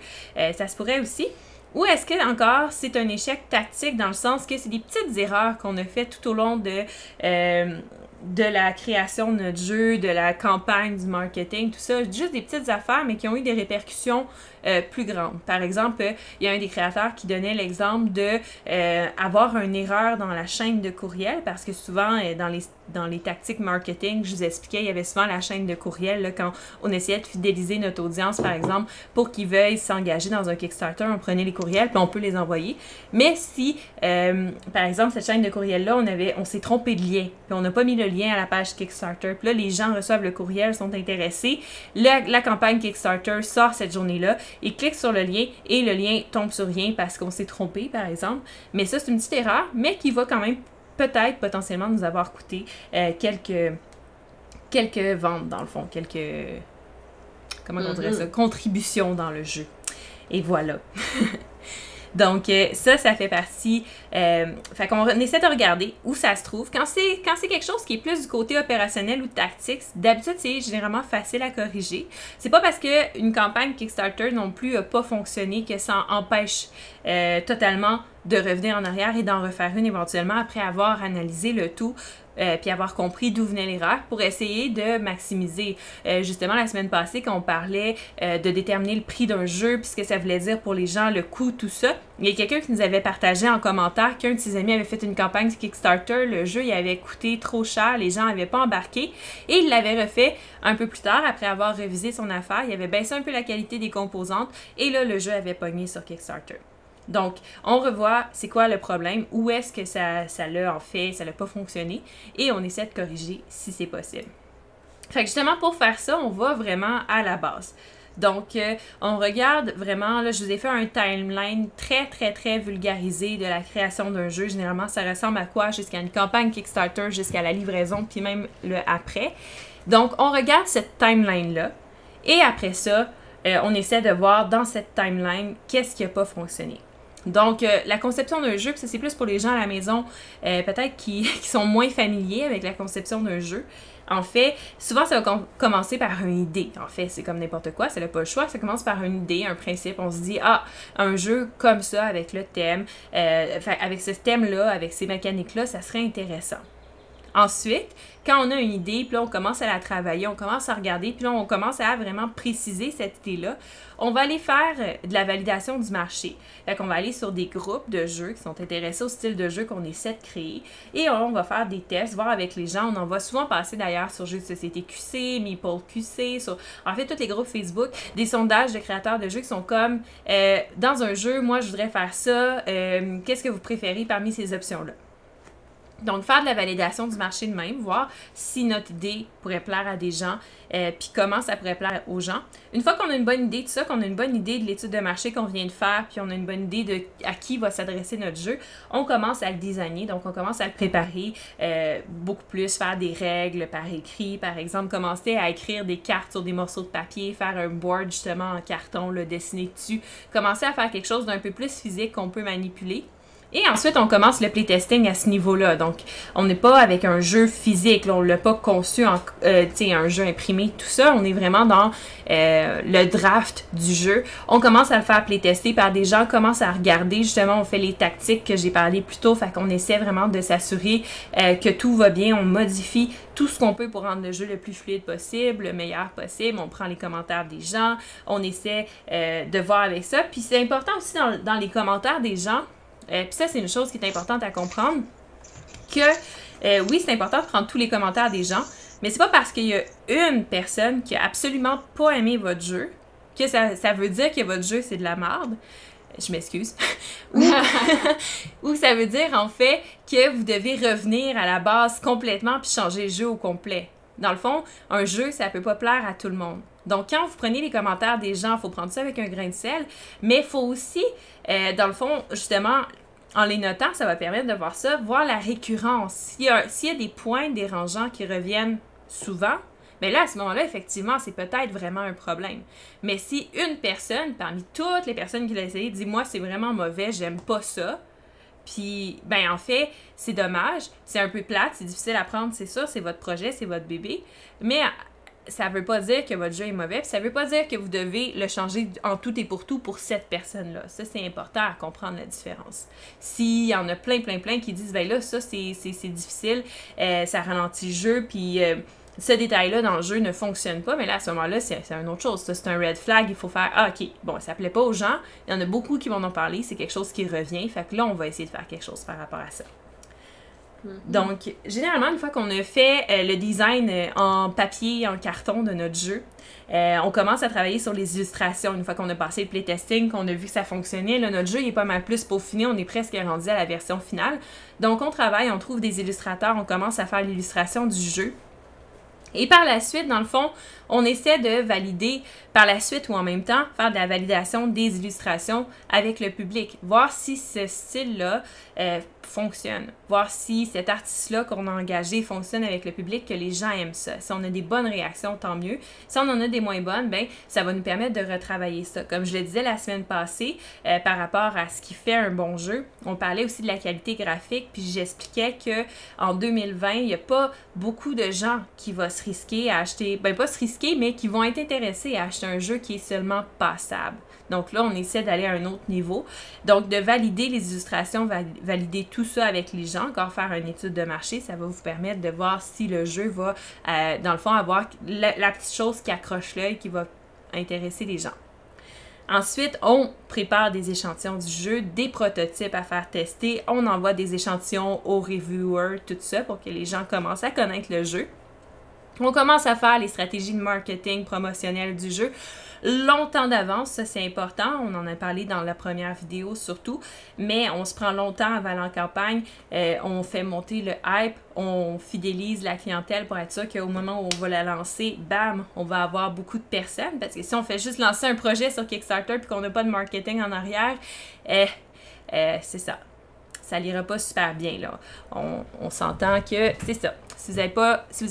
Ça se pourrait aussi. Ou est-ce que encore c'est un échec tactique dans le sens que c'est des petites erreurs qu'on a fait tout au long de la création de notre jeu, de la campagne, du marketing, tout ça, juste des petites affaires, mais qui ont eu des répercussions plus grandes. Par exemple, il y a un des créateurs qui donnait l'exemple de avoir une erreur dans la chaîne de courriel, parce que souvent, dans les tactiques marketing, je vous expliquais, il y avait souvent la chaîne de courriel, là, quand on essayait de fidéliser notre audience, par exemple, pour qu'ils veuillent s'engager dans un Kickstarter, on prenait les courriels, puis on peut les envoyer. Mais si, par exemple, cette chaîne de courriel-là, on s'est trompé de lien, puis on n'a pas mis le lien à la page Kickstarter, puis là, les gens reçoivent le courriel, sont intéressés, la campagne Kickstarter sort cette journée-là, ils cliquent sur le lien, et le lien tombe sur rien parce qu'on s'est trompé, par exemple. Mais ça, c'est une petite erreur, mais qui va quand même peut-être potentiellement nous avoir coûté quelques ventes, dans le fond, comment on dirait ça, contributions dans le jeu. Et voilà. Donc, ça fait partie... fait qu'on essaie de regarder où ça se trouve. Quand c'est quelque chose qui est plus du côté opérationnel ou tactique, d'habitude, c'est généralement facile à corriger. C'est pas parce qu'une campagne Kickstarter non plus n'a pas fonctionné que ça empêche totalement de revenir en arrière et d'en refaire une éventuellement après avoir analysé le tout puis avoir compris d'où venait l'erreur pour essayer de maximiser. Justement, la semaine passée, quand on parlait de déterminer le prix d'un jeu, puis ce que ça voulait dire pour les gens, le coût, tout ça, il y a quelqu'un qui nous avait partagé en commentaire qu'un de ses amis avait fait une campagne Kickstarter, le jeu il avait coûté trop cher, les gens n'avaient pas embarqué, et il l'avait refait un peu plus tard, après avoir révisé son affaire, il avait baissé un peu la qualité des composantes, et là, le jeu avait pogné sur Kickstarter. Donc, on revoit c'est quoi le problème, où est-ce que ça l'a en fait, ça l'a pas fonctionné, et on essaie de corriger si c'est possible. Fait que justement, pour faire ça, on va vraiment à la base. Donc, on regarde vraiment, là, je vous ai fait un timeline très, très, très vulgarisé de la création d'un jeu. Généralement, ça ressemble à quoi? Jusqu'à une campagne Kickstarter, jusqu'à la livraison, puis même le après. Donc, on regarde cette timeline-là, et après ça, on essaie de voir dans cette timeline qu'est-ce qui n'a pas fonctionné. Donc, la conception d'un jeu, puis ça c'est plus pour les gens à la maison, peut-être qui sont moins familiers avec la conception d'un jeu. En fait, souvent ça va commencer par une idée. En fait, c'est comme n'importe quoi, ça n'a pas le choix. Ça commence par une idée, un principe. On se dit, un jeu comme ça, avec le thème, avec ce thème-là, avec ces mécaniques-là, ça serait intéressant. Ensuite, quand on a une idée, puis là, on commence à la travailler, on commence à regarder, puis là, on commence à vraiment préciser cette idée-là, on va aller faire de la validation du marché. Fait qu'on va aller sur des groupes de jeux qui sont intéressés au style de jeu qu'on essaie de créer, et on va faire des tests, voir avec les gens. On en va souvent passer d'ailleurs sur Jeux de société QC, Meeple QC, en fait, tous les groupes Facebook, des sondages de créateurs de jeux qui sont comme, dans un jeu, moi, je voudrais faire ça, qu'est-ce que vous préférez parmi ces options-là? Donc, faire de la validation du marché de même, voir si notre idée pourrait plaire à des gens, puis comment ça pourrait plaire aux gens. Une fois qu'on a une bonne idée de ça, qu'on a une bonne idée de l'étude de marché qu'on vient de faire, puis on a une bonne idée de à qui va s'adresser notre jeu, on commence à le designer, donc on commence à le préparer beaucoup plus, faire des règles par écrit, par exemple, commencer à écrire des cartes sur des morceaux de papier, faire un board justement en carton, le dessiner dessus, commencer à faire quelque chose d'un peu plus physique qu'on peut manipuler. Et ensuite, on commence le playtesting à ce niveau-là. Donc, on n'est pas avec un jeu physique, là, on ne l'a pas conçu en un jeu imprimé, tout ça. On est vraiment dans le draft du jeu. On commence à le faire playtester par des gens, commence à regarder. Justement, on fait les tactiques que j'ai parlé plus tôt. Fait qu'on essaie vraiment de s'assurer que tout va bien. On modifie tout ce qu'on peut pour rendre le jeu le plus fluide possible, le meilleur possible. On prend les commentaires des gens. On essaie de voir avec ça. Puis c'est important aussi dans les commentaires des gens. Puis ça, c'est une chose qui est importante à comprendre, que oui, c'est important de prendre tous les commentaires des gens, mais c'est pas parce qu'il y a une personne qui a absolument pas aimé votre jeu que ça veut dire que votre jeu, c'est de la merde. Je m'excuse. Ou ça veut dire, en fait, que vous devez revenir à la base complètement puis changer le jeu au complet. Dans le fond, un jeu, ça peut pas plaire à tout le monde. Donc, quand vous prenez les commentaires des gens, il faut prendre ça avec un grain de sel, mais il faut aussi, dans le fond, justement, en les notant, ça va permettre de voir ça, voir la récurrence. S'il y a des points dérangeants qui reviennent souvent, bien là, à ce moment-là, effectivement, c'est peut-être vraiment un problème. Mais si une personne, parmi toutes les personnes qui l'ont essayé, dit « Moi, c'est vraiment mauvais, j'aime pas ça », puis, ben en fait, c'est dommage, c'est un peu plate, c'est difficile à prendre, c'est sûr, c'est votre projet, c'est votre bébé, mais ça veut pas dire que votre jeu est mauvais, puis ça veut pas dire que vous devez le changer en tout et pour tout pour cette personne-là. Ça, c'est important à comprendre la différence. S'il y en a plein qui disent, ben là, ça, c'est difficile, ça ralentit le jeu, puis ce détail-là dans le jeu ne fonctionne pas, mais là, à ce moment-là, c'est une autre chose. Ça, c'est un red flag, il faut faire, ah, ok, bon, ça plaît pas aux gens, il y en a beaucoup qui vont en parler, c'est quelque chose qui revient, fait que là, on va essayer de faire quelque chose par rapport à ça. Donc, généralement, une fois qu'on a fait le design en papier, en carton de notre jeu, on commence à travailler sur les illustrations. Une fois qu'on a passé le playtesting, qu'on a vu que ça fonctionnait, là, notre jeu il est pas mal plus peaufiné, on est presque rendu à la version finale. Donc, on travaille, on trouve des illustrateurs, on commence à faire l'illustration du jeu. Et par la suite, dans le fond, on essaie de valider par la suite ou en même temps, faire de la validation des illustrations avec le public. Voir si ce style-là fonctionne. Voir si cet artiste-là qu'on a engagé fonctionne avec le public, que les gens aiment ça. Si on a des bonnes réactions, tant mieux. Si on en a des moins bonnes, ben ça va nous permettre de retravailler ça. Comme je le disais la semaine passée, par rapport à ce qui fait un bon jeu, on parlait aussi de la qualité graphique, puis j'expliquais qu'en 2020, il n'y a pas beaucoup de gens qui vont se risquer à acheter, ben pas se risquer, mais qui vont être intéressés à acheter un jeu qui est seulement passable. Donc là, on essaie d'aller à un autre niveau. Donc, de valider les illustrations, valider tout ça avec les gens, encore faire une étude de marché, ça va vous permettre de voir si le jeu va, dans le fond, avoir la petite chose qui accroche l'œil, qui va intéresser les gens. Ensuite, on prépare des échantillons du jeu, des prototypes à faire tester. On envoie des échantillons aux reviewers, tout ça, pour que les gens commencent à connaître le jeu. On commence à faire les stratégies de marketing promotionnel du jeu longtemps d'avance, ça c'est important, on en a parlé dans la première vidéo surtout, mais on se prend longtemps avant la campagne, on fait monter le hype, on fidélise la clientèle pour être sûr qu'au moment où on va la lancer, bam, on va avoir beaucoup de personnes, parce que si on fait juste lancer un projet sur Kickstarter puis qu'on n'a pas de marketing en arrière, c'est ça. Ça n'ira pas super bien, là. On s'entend que c'est ça. Si vous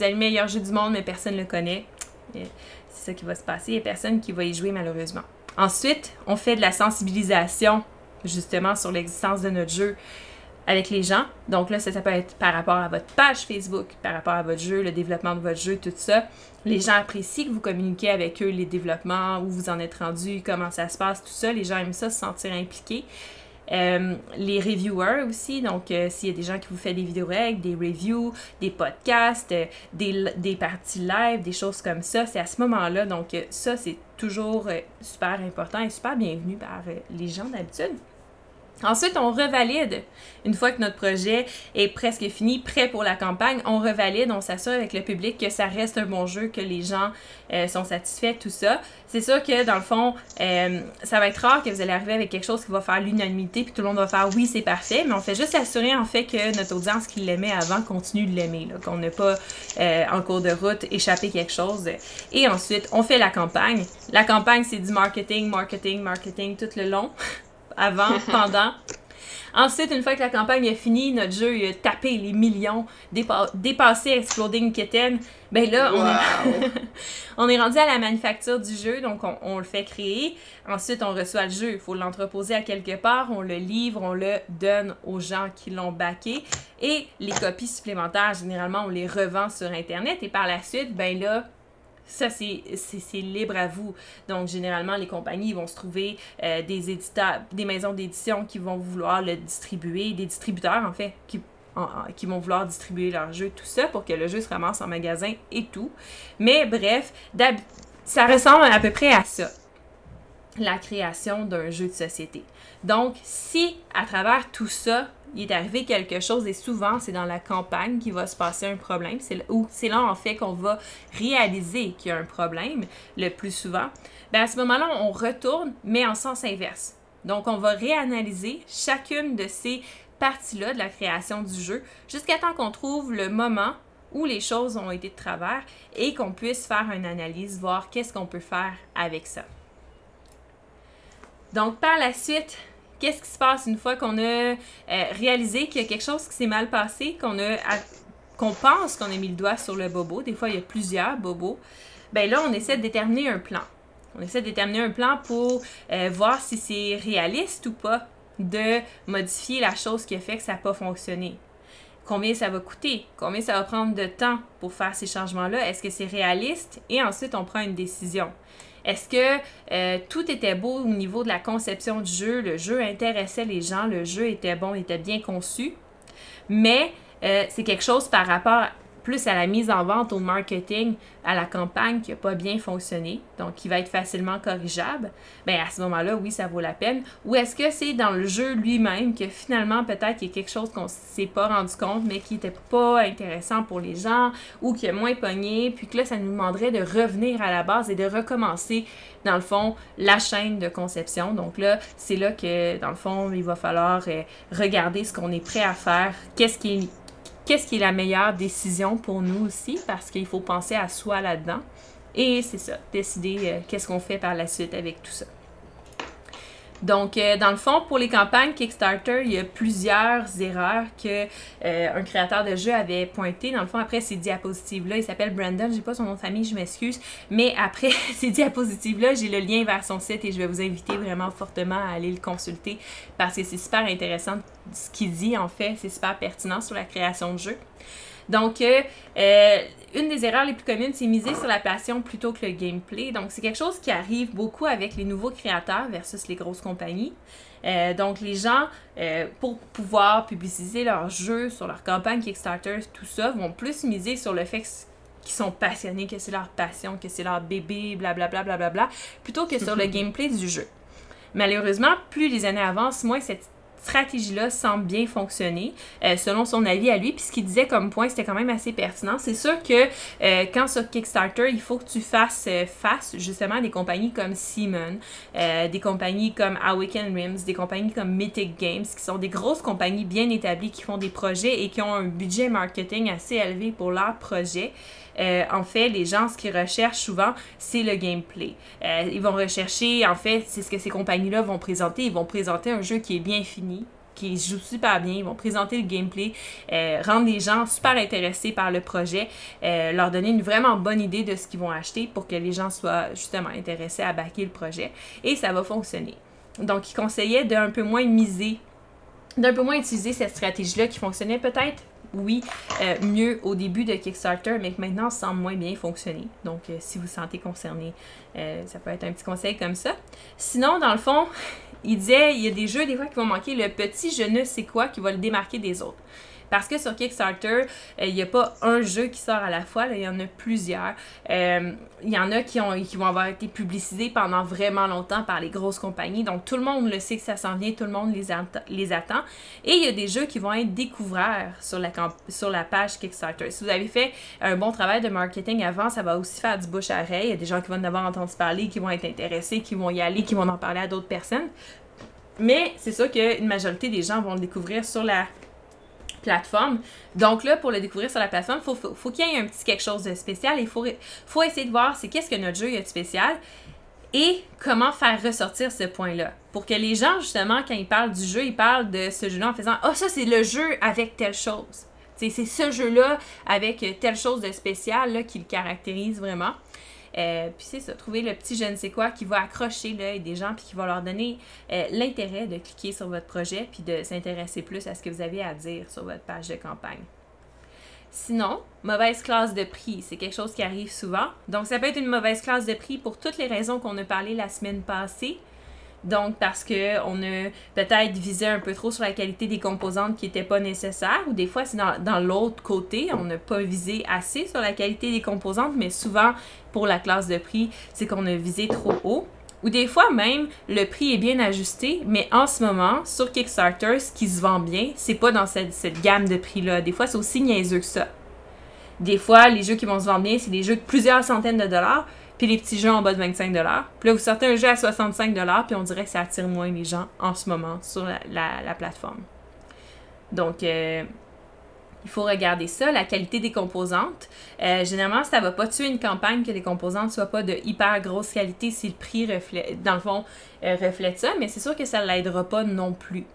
avez le meilleur jeu du monde, mais personne ne le connaît, c'est ça qui va se passer. Il n'y a personne qui va y jouer, malheureusement. Ensuite, on fait de la sensibilisation, justement, sur l'existence de notre jeu avec les gens. Donc là, ça peut être par rapport à votre page Facebook, par rapport à votre jeu, le développement de votre jeu, tout ça. Les gens apprécient que vous communiquez avec eux les développements, où vous en êtes rendu, comment ça se passe, tout ça. Les gens aiment ça, se sentir impliqués. Les reviewers aussi, donc s'il y a des gens qui vous font des vidéos règles, des reviews, des podcasts, des parties live, des choses comme ça, c'est à ce moment-là, donc ça c'est toujours super important et super bienvenu par les gens d'habitude. Ensuite, on revalide. Une fois que notre projet est presque fini, prêt pour la campagne, on revalide, on s'assure avec le public que ça reste un bon jeu, que les gens sont satisfaits, tout ça. C'est sûr que, dans le fond, ça va être rare que vous allez arriver avec quelque chose qui va faire l'unanimité, puis tout le monde va faire « oui, c'est parfait », mais on fait juste s'assurer, en fait, que notre audience qui l'aimait avant continue de l'aimer, qu'on n'a pas, en cours de route, échappé quelque chose. Et ensuite, on fait la campagne. La campagne, c'est du marketing tout le long. Avant, pendant. Ensuite, une fois que la campagne est finie, notre jeu il a tapé les millions, dépassé Exploding Kitten, ben là, on est rendu à la manufacture du jeu, donc on le fait créer. Ensuite, on reçoit le jeu, il faut l'entreposer à quelque part, on le livre, on le donne aux gens qui l'ont backé. Et les copies supplémentaires, généralement, on les revend sur Internet. Et par la suite, ben là, ça, c'est libre à vous. Donc, généralement, les compagnies vont se trouver des éditeurs, des maisons d'édition qui vont vouloir le distribuer, des distributeurs, en fait, qui vont vouloir distribuer leur jeu, tout ça, pour que le jeu se ramasse en magasin et tout. Mais bref, ça ressemble à peu près à ça, la création d'un jeu de société. Donc, si à travers tout ça, il est arrivé quelque chose, et souvent, c'est dans la campagne qu'il va se passer un problème, c'est là, en fait, qu'on va réaliser qu'il y a un problème, le plus souvent, bien, à ce moment-là, on retourne, mais en sens inverse. Donc, on va réanalyser chacune de ces parties-là de la création du jeu, jusqu'à temps qu'on trouve le moment où les choses ont été de travers et qu'on puisse faire une analyse, voir qu'est-ce qu'on peut faire avec ça. Donc, par la suite, qu'est-ce qui se passe une fois qu'on a réalisé qu'il y a quelque chose qui s'est mal passé, qu'on pense qu'on a mis le doigt sur le bobo, des fois il y a plusieurs bobos, bien là, on essaie de déterminer un plan. On essaie de déterminer un plan pour voir si c'est réaliste ou pas de modifier la chose qui a fait que ça n'a pas fonctionné. Combien ça va coûter? Combien ça va prendre de temps pour faire ces changements-là? Est-ce que c'est réaliste? Et ensuite, on prend une décision. Est-ce que tout était beau au niveau de la conception du jeu? Le jeu intéressait les gens, le jeu était bon, était bien conçu, mais c'est quelque chose par rapport plus à la mise en vente, au marketing, à la campagne qui n'a pas bien fonctionné, donc qui va être facilement corrigeable, bien à ce moment-là, oui, ça vaut la peine. Ou est-ce que c'est dans le jeu lui-même que finalement, peut-être qu'il y a quelque chose qu'on ne s'est pas rendu compte, mais qui n'était pas intéressant pour les gens, ou qui est moins pogné, puis que là, ça nous demanderait de revenir à la base et de recommencer, dans le fond, la chaîne de conception. Donc là, c'est là que, dans le fond, il va falloir regarder ce qu'on est prêt à faire, qu'est-ce qui est la meilleure décision pour nous aussi, parce qu'il faut penser à soi là-dedans. Et c'est ça, décider qu'est-ce qu'on fait par la suite avec tout ça. Donc, dans le fond, pour les campagnes Kickstarter, il y a plusieurs erreurs que un créateur de jeu avait pointées. Dans le fond, après ces diapositives-là, il s'appelle Brandon, j'ai pas son nom de famille, je m'excuse, mais après ces diapositives-là, j'ai le lien vers son site et je vais vous inviter vraiment fortement à aller le consulter parce que c'est super intéressant ce qu'il dit, en fait, c'est super pertinent sur la création de jeu. Donc, une des erreurs les plus communes, c'est miser sur la passion plutôt que le gameplay. Donc, c'est quelque chose qui arrive beaucoup avec les nouveaux créateurs versus les grosses compagnies. Donc, les gens, pour pouvoir publiciser leur jeu sur leur campagne Kickstarter, tout ça, vont plus miser sur le fait qu'ils sont passionnés, que c'est leur passion, que c'est leur bébé, blablabla, blablabla, plutôt que sur le gameplay du jeu. Malheureusement, plus les années avancent, moins cette stratégie-là semble bien fonctionner, selon son avis à lui. Puis ce qu'il disait comme point, c'était quand même assez pertinent. C'est sûr que quand sur Kickstarter, il faut que tu fasses face justement à des compagnies comme Simon, des compagnies comme Awaken Rims, des compagnies comme Mythic Games, qui sont des grosses compagnies bien établies, qui font des projets et qui ont un budget marketing assez élevé pour leurs projets. En fait, les gens, ce qu'ils recherchent souvent, c'est le gameplay. Ils vont rechercher, en fait, c'est ce que ces compagnies-là vont présenter. Ils vont présenter un jeu qui est bien fini, qui joue super bien. Ils vont présenter le gameplay, rendre les gens super intéressés par le projet, leur donner une vraiment bonne idée de ce qu'ils vont acheter pour que les gens soient justement intéressés à backer le projet. Et ça va fonctionner. Donc, il conseillait d'un peu moins miser, d'un peu moins utiliser cette stratégie-là qui fonctionnait peut-être, oui, mieux au début de Kickstarter, mais que maintenant semble moins bien fonctionner. Donc, si vous vous sentez concerné, ça peut être un petit conseil comme ça. Sinon, dans le fond, il disait, il y a des jeux des fois qui vont manquer le petit je ne sais quoi qui va le démarquer des autres. Parce que sur Kickstarter, il n'y a pas un jeu qui sort à la fois, là, il y en a plusieurs. Il y en a qui vont avoir été publicisés pendant vraiment longtemps par les grosses compagnies. Donc, tout le monde le sait que ça s'en vient, tout le monde les attend. Et il y a des jeux qui vont être découverts sur la page Kickstarter. Si vous avez fait un bon travail de marketing avant, ça va aussi faire du bouche à oreille. Il y a des gens qui vont en avoir entendu parler, qui vont être intéressés, qui vont y aller, qui vont en parler à d'autres personnes. Mais c'est sûr qu'une majorité des gens vont le découvrir sur la plateforme. Donc là, pour le découvrir sur la plateforme, faut qu'il y ait un petit quelque chose de spécial. Il faut essayer de voir c'est qu'est-ce que notre jeu a de spécial Et comment faire ressortir ce point-là. Pour que les gens, justement, quand ils parlent du jeu, ils parlent de ce jeu-là en faisant « Ah, ça, c'est le jeu avec telle chose. » C'est ce jeu-là avec telle chose de spécial là, qui le caractérise vraiment. Puis c'est ça, trouver le petit je ne sais quoi qui va accrocher l'œil des gens puis qui va leur donner l'intérêt de cliquer sur votre projet puis de s'intéresser plus à ce que vous avez à dire sur votre page de campagne. Sinon, mauvaise classe de prix, c'est quelque chose qui arrive souvent. Donc, ça peut être une mauvaise classe de prix pour toutes les raisons qu'on a parlé la semaine passée. Donc, parce qu'on a peut-être visé un peu trop sur la qualité des composantes qui n'étaient pas nécessaires, ou des fois, c'est dans l'autre côté, on n'a pas visé assez sur la qualité des composantes, mais souvent, pour la classe de prix, c'est qu'on a visé trop haut. Ou des fois même, le prix est bien ajusté, mais en ce moment, sur Kickstarter, ce qui se vend bien, c'est pas dans cette gamme de prix-là. Des fois, c'est aussi niaiseux que ça. Des fois, les jeux qui vont se vendre bien, c'est des jeux de plusieurs centaines de dollars, puis les petits jeux en bas de 25 $. Puis là, vous sortez un jeu à 65 $, puis on dirait que ça attire moins les gens en ce moment sur la plateforme. Donc, il faut regarder ça, la qualité des composantes. Généralement, ça ne va pas tuer une campagne que les composantes ne soient pas de hyper grosse qualité si le prix, dans le fond, reflète ça, mais c'est sûr que ça ne l'aidera pas non plus.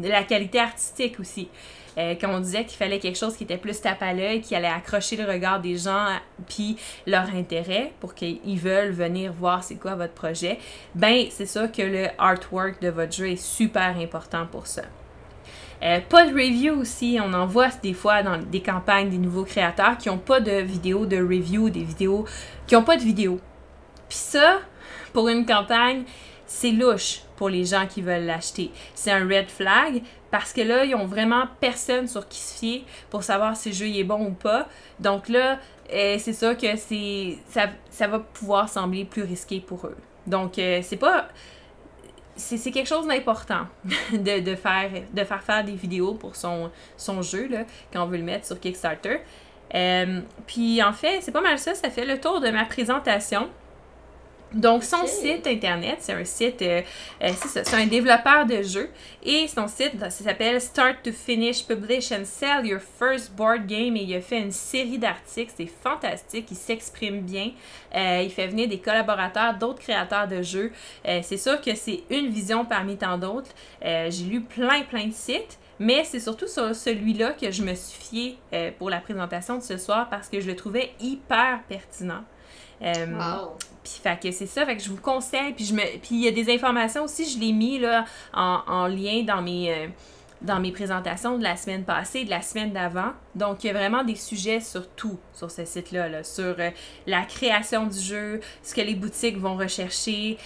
La qualité artistique aussi. Quand on disait qu'il fallait quelque chose qui était plus tape à l'œil, qui allait accrocher le regard des gens puis leur intérêt pour qu'ils veulent venir voir c'est quoi votre projet, ben c'est sûr que le artwork de votre jeu est super important pour ça. Pas de review aussi, on en voit des fois dans des campagnes des nouveaux créateurs qui n'ont pas de vidéo de review, des vidéos qui n'ont pas de vidéo. Puis ça, pour une campagne, c'est louche pour les gens qui veulent l'acheter. C'est un red flag parce que là, ils n'ont vraiment personne sur qui se fier pour savoir si le jeu est bon ou pas. Donc là, c'est ça que ça va pouvoir sembler plus risqué pour eux. Donc, c'est pas... C'est quelque chose d'important de faire des vidéos pour son jeu là, quand on veut le mettre sur Kickstarter. Puis en fait, c'est pas mal ça fait le tour de ma présentation. Donc, son site internet, c'est un site, c'est un développeur de jeux. Et son site, ça s'appelle Start to Finish, Publish and Sell Your First Board Game. Et il a fait une série d'articles, c'est fantastique, il s'exprime bien. Il fait venir des collaborateurs, d'autres créateurs de jeux. C'est sûr que c'est une vision parmi tant d'autres. J'ai lu plein de sites. Mais c'est surtout sur celui-là que je me suis fiée pour la présentation de ce soir parce que je le trouvais hyper pertinent. Wow. Puis fait que c'est ça, fait que je vous conseille, puis il y a des informations aussi, je l'ai mis là en lien dans mes présentations de la semaine passée et de la semaine d'avant. Donc, il y a vraiment des sujets sur tout sur ce site-là, là, sur la création du jeu, ce que les boutiques vont rechercher,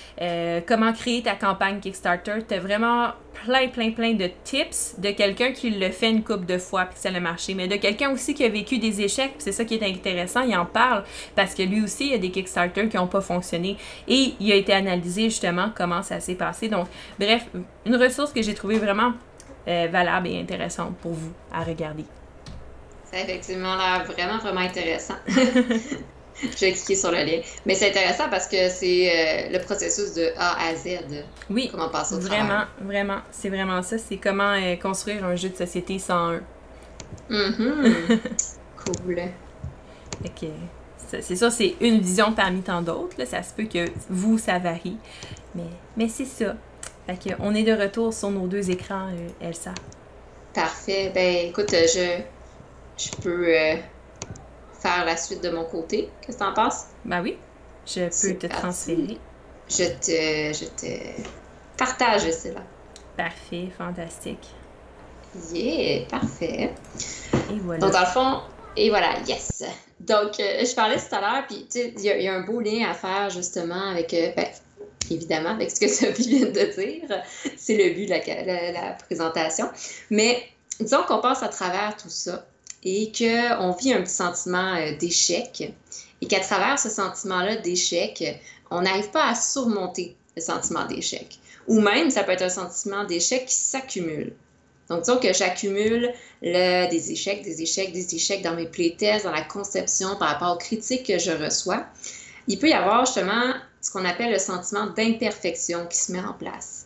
comment créer ta campagne Kickstarter. Tu as vraiment plein de tips de quelqu'un qui le fait une couple de fois puis que ça a marché, mais de quelqu'un aussi qui a vécu des échecs, puis c'est ça qui est intéressant, il en parle parce que lui aussi, il y a des Kickstarter qui n'ont pas fonctionné et il a été analysé justement comment ça s'est passé. Donc, bref, une ressource que j'ai trouvée vraiment valable et intéressante pour vous à regarder. Ça a effectivement l'air vraiment intéressant. Je vais cliquer sur le lien. Mais c'est intéressant parce que c'est le processus de A à Z. Oui, comment passer au travers. Vraiment. C'est vraiment ça. C'est comment construire un jeu de société 101. Cool. Ok. C'est ça, c'est une vision parmi tant d'autres. Là. Ça se peut que vous, ça varie. Mais c'est ça. Fait qu'on est de retour sur nos deux écrans, Elsa. Parfait. Ben, écoute, je peux faire la suite de mon côté. Qu'est-ce que t'en penses? Ben oui, je peux te transférer. Je te partage cela. Parfait, fantastique. Yeah, parfait. Et voilà. Donc, dans le fond, et voilà, yes! Donc, je parlais tout à l'heure, puis tu sais, il y a un beau lien à faire justement avec... évidemment, avec ce que Sophie vient de dire. C'est le but de la présentation. Mais disons qu'on passe à travers tout ça et qu'on vit un petit sentiment d'échec et qu'à travers ce sentiment-là d'échec, on n'arrive pas à surmonter le sentiment d'échec. Ou même, ça peut être un sentiment d'échec qui s'accumule. Donc, disons que j'accumule des échecs dans mes playtests, dans la conception par rapport aux critiques que je reçois. Il peut y avoir justement ce qu'on appelle le sentiment d'imperfection qui se met en place.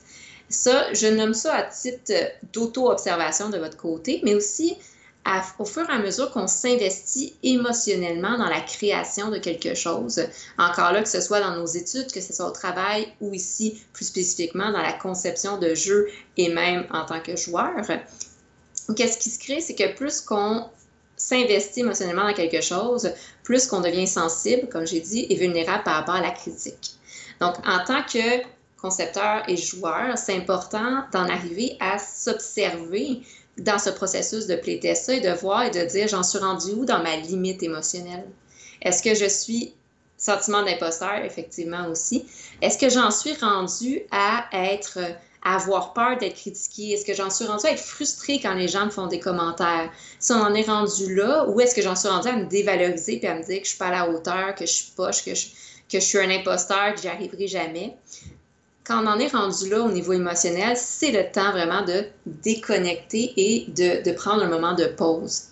Ça, je nomme ça à titre d'auto-observation de votre côté, mais aussi au fur et à mesure qu'on s'investit émotionnellement dans la création de quelque chose, encore là, que ce soit dans nos études, que ce soit au travail ou ici, plus spécifiquement, dans la conception de jeux et même en tant que joueur, qu'est-ce qui se crée, c'est que plus qu'on s'investit émotionnellement dans quelque chose, plus qu'on devient sensible, comme j'ai dit, et vulnérable par rapport à la critique. Donc, en tant que concepteur et joueur, c'est important d'en arriver à s'observer dans ce processus de playtest et de voir et de dire, j'en suis rendu où dans ma limite émotionnelle? Est-ce que je suis sentiment d'imposteur, effectivement aussi? Est-ce que j'en suis rendu à avoir peur d'être critiquée? Est-ce que j'en suis rendu à être frustrée quand les gens me font des commentaires? Si on en est rendu là, ou est-ce que j'en suis rendu à me dévaloriser puis à me dire que je suis pas à la hauteur, que je suis poche, que je suis un imposteur, que j'y arriverai jamais? Quand on en est rendu là au niveau émotionnel, c'est le temps vraiment de déconnecter et de prendre un moment de pause.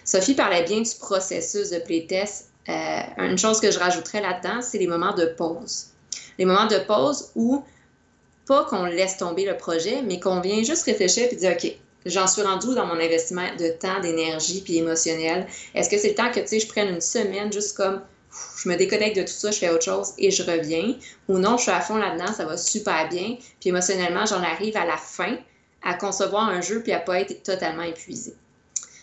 Sophie parlait bien du processus de playtest. Une chose que je rajouterais là-dedans, c'est les moments de pause. Les moments de pause où, pas qu'on laisse tomber le projet, mais qu'on vient juste réfléchir et dire, OK, j'en suis rendu dans mon investissement de temps, d'énergie puis émotionnel. Est-ce que c'est le temps que, je prenne une semaine juste comme je me déconnecte de tout ça, je fais autre chose et je reviens. Ou non, je suis à fond là-dedans, ça va super bien. Puis émotionnellement, j'en arrive à la fin à concevoir un jeu puis à pas être totalement épuisé.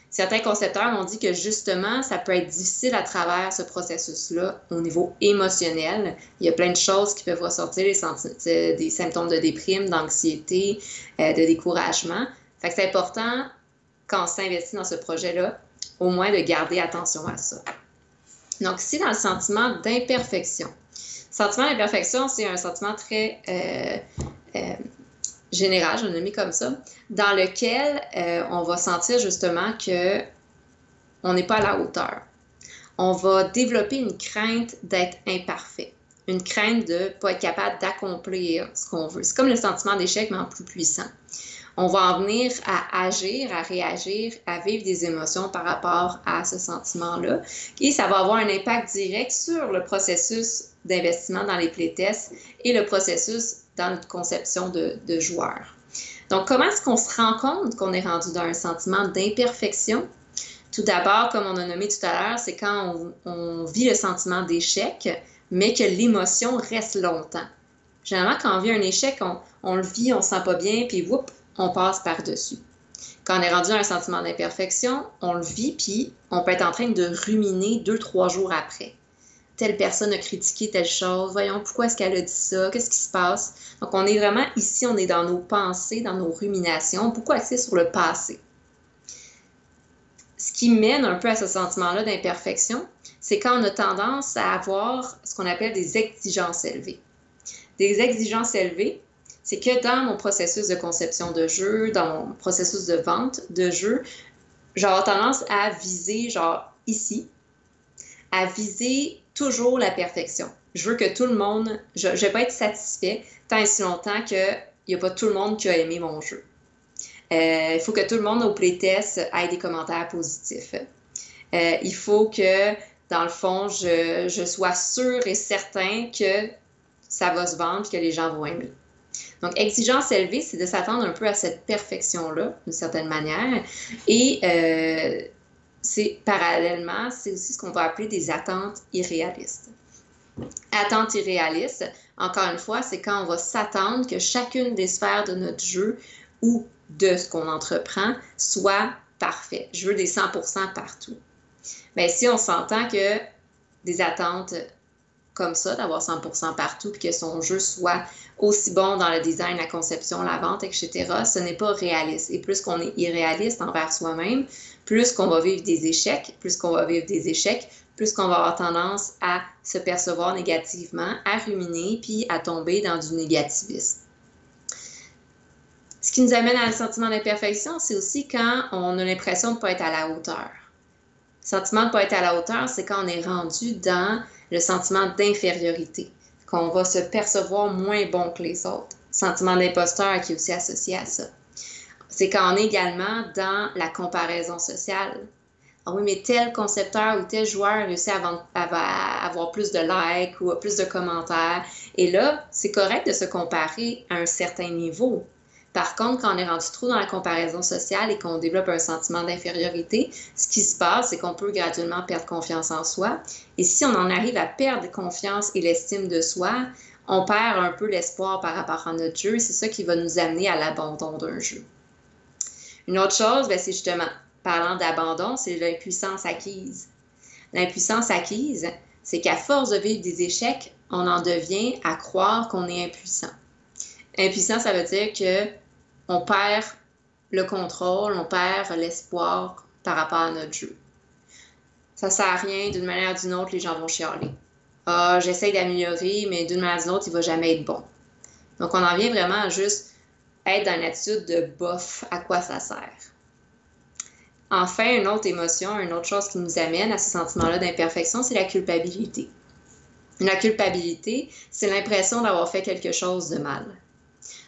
Certains concepteurs ont dit que justement, ça peut être difficile à travers ce processus-là au niveau émotionnel. Il y a plein de choses qui peuvent ressortir, des symptômes de déprime, d'anxiété, de découragement. Fait que c'est important, quand on s'investit dans ce projet-là, au moins de garder attention à ça. Donc, ici, dans le sentiment d'imperfection. Le sentiment d'imperfection, c'est un sentiment très général, je l'ai mis comme ça, dans lequel on va sentir justement qu'on n'est pas à la hauteur. On va développer une crainte d'être imparfait, une crainte de ne pas être capable d'accomplir ce qu'on veut. C'est comme le sentiment d'échec, mais en plus puissant. On va en venir à agir, à réagir, à vivre des émotions par rapport à ce sentiment-là. Et ça va avoir un impact direct sur le processus d'investissement dans les playtests et le processus dans notre conception de joueur. Donc, comment est-ce qu'on se rend compte qu'on est rendu dans un sentiment d'imperfection? Tout d'abord, comme on a nommé tout à l'heure, c'est quand on vit le sentiment d'échec, mais que l'émotion reste longtemps. Généralement, quand on vit un échec, on le vit, on ne se sent pas bien, puis whoop, on passe par-dessus. Quand on est rendu à un sentiment d'imperfection, on le vit, puis on peut être en train de ruminer 2-3 jours après. Telle personne a critiqué telle chose, voyons, pourquoi est-ce qu'elle a dit ça, qu'est-ce qui se passe? Donc, on est vraiment ici, on est dans nos pensées, dans nos ruminations, beaucoup axé sur le passé. Ce qui mène un peu à ce sentiment-là d'imperfection, c'est quand on a tendance à avoir ce qu'on appelle des exigences élevées. Des exigences élevées, c'est que dans mon processus de conception de jeu, dans mon processus de vente de jeu, j'aurai tendance à viser, ici, à viser toujours la perfection. Je veux que tout le monde, je ne vais pas être satisfait tant et si longtemps qu'il n'y a pas tout le monde qui a aimé mon jeu. Il faut que tout le monde au playtest ait des commentaires positifs. Il faut que, dans le fond, je sois sûre et certain que ça va se vendre et que les gens vont aimer. Donc, exigence élevée, c'est de s'attendre un peu à cette perfection-là, d'une certaine manière. Et parallèlement, c'est aussi ce qu'on va appeler des attentes irréalistes. Attentes irréalistes, encore une fois, c'est quand on va s'attendre que chacune des sphères de notre jeu ou de ce qu'on entreprend soit parfait. Je veux des 100% partout. Bien, si on s'entend que des attentes comme ça, d'avoir 100% partout, puis que son jeu soit aussi bon dans le design, la conception, la vente, etc., ce n'est pas réaliste. Et plus qu'on est irréaliste envers soi-même, plus qu'on va vivre des échecs, plus qu'on va avoir tendance à se percevoir négativement, à ruminer, puis à tomber dans du négativisme. Ce qui nous amène à un sentiment d'imperfection, c'est aussi quand on a l'impression de ne pas être à la hauteur. Le sentiment de ne pas être à la hauteur, c'est quand on est rendu dans le sentiment d'infériorité, qu'on va se percevoir moins bon que les autres. Sentiment d'imposteur qui est aussi associé à ça. C'est quand on est également dans la comparaison sociale. Ah oui, mais tel concepteur ou tel joueur réussit à avoir plus de likes ou plus de commentaires. Et là, c'est correct de se comparer à un certain niveau. Par contre, quand on est rendu trop dans la comparaison sociale et qu'on développe un sentiment d'infériorité, ce qui se passe, c'est qu'on peut graduellement perdre confiance en soi. Et si on en arrive à perdre confiance et l'estime de soi, on perd un peu l'espoir par rapport à notre jeu. C'est ça qui va nous amener à l'abandon d'un jeu. Une autre chose, c'est justement, parlant d'abandon, c'est l'impuissance acquise. L'impuissance acquise, c'est qu'à force de vivre des échecs, on en devient à croire qu'on est impuissant. Impuissant, ça veut dire qu'on perd le contrôle, on perd l'espoir par rapport à notre jeu. Ça ne sert à rien, d'une manière ou d'une autre, les gens vont chialer. Ah, j'essaye d'améliorer, mais d'une manière ou d'une autre, il ne va jamais être bon. Donc, on en vient vraiment à juste être dans une attitude de bof, à quoi ça sert. Enfin, une autre émotion, une autre chose qui nous amène à ce sentiment-là d'imperfection, c'est la culpabilité. La culpabilité, c'est l'impression d'avoir fait quelque chose de mal.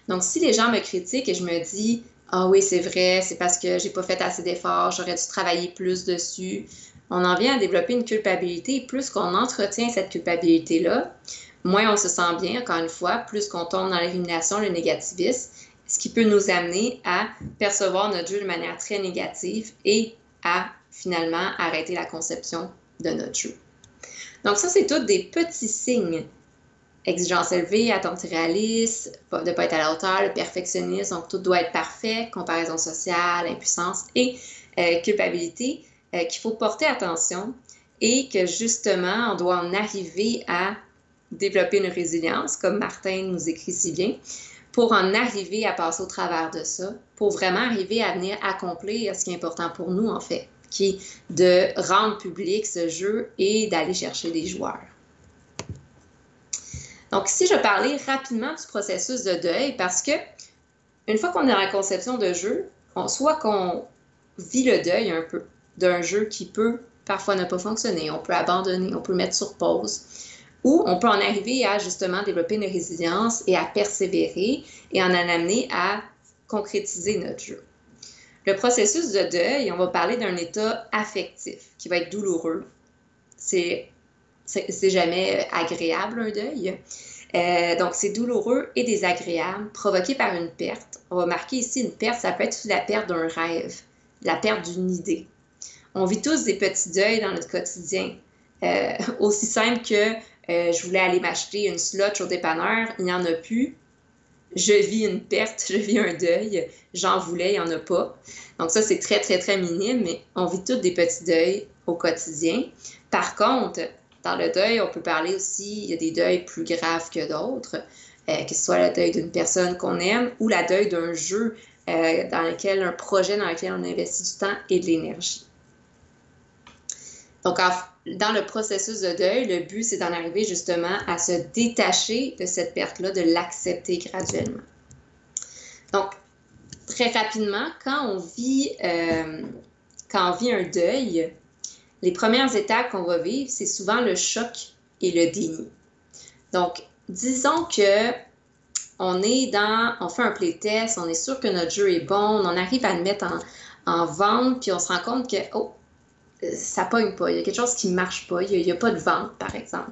Donc, si les gens me critiquent et je me dis « Ah oui, c'est vrai, c'est parce que j'ai pas fait assez d'efforts, j'aurais dû travailler plus dessus », on en vient à développer une culpabilité. Et plus qu'on entretient cette culpabilité-là, moins on se sent bien, encore une fois, plus qu'on tombe dans l'élimination, le négativisme, ce qui peut nous amener à percevoir notre jeu de manière très négative et à finalement arrêter la conception de notre jeu. Donc ça, c'est tous des petits signes. Exigence élevée, attente irréaliste, de ne pas être à la hauteur, le perfectionnisme, donc tout doit être parfait, comparaison sociale, impuissance et culpabilité qu'il faut porter attention et que justement, on doit en arriver à développer une résilience, comme Martin nous écrit si bien, pour en arriver à passer au travers de ça, pour vraiment arriver à venir accomplir ce qui est important pour nous, en fait, qui est de rendre public ce jeu et d'aller chercher des joueurs. Donc ici, je vais parler rapidement du processus de deuil parce que une fois qu'on est dans la conception de jeu, soit qu'on vit le deuil un peu d'un jeu qui peut parfois ne pas fonctionner, on peut abandonner, on peut mettre sur pause, ou on peut en arriver à justement développer une résilience et à persévérer et en amener à concrétiser notre jeu. Le processus de deuil, on va parler d'un état affectif qui va être douloureux. C'est jamais agréable un deuil. Donc, c'est douloureux et désagréable, provoqué par une perte. On va marquer ici une perte, ça peut être la perte d'un rêve, la perte d'une idée. On vit tous des petits deuils dans notre quotidien. Aussi simple que je voulais aller m'acheter une slotch au dépanneur, il n'y en a plus. Je vis une perte, je vis un deuil, j'en voulais, il n'y en a pas. Donc ça, c'est très, très, très minime, mais on vit tous des petits deuils au quotidien. Par contre, dans le deuil, on peut parler aussi, il y a des deuils plus graves que d'autres, que ce soit le deuil d'une personne qu'on aime ou le deuil d'un jeu un projet dans lequel on investit du temps et de l'énergie. Donc, dans le processus de deuil, le but, c'est d'en arriver justement à se détacher de cette perte-là, de l'accepter graduellement. Donc, très rapidement, quand on vit un deuil, les premières étapes qu'on va vivre, c'est souvent le choc et le déni. Donc, disons que on fait un playtest, on est sûr que notre jeu est bon, on arrive à le mettre en vente, puis on se rend compte que, ça pogne pas, il y a quelque chose qui ne marche pas, il n'y a pas de vente, par exemple.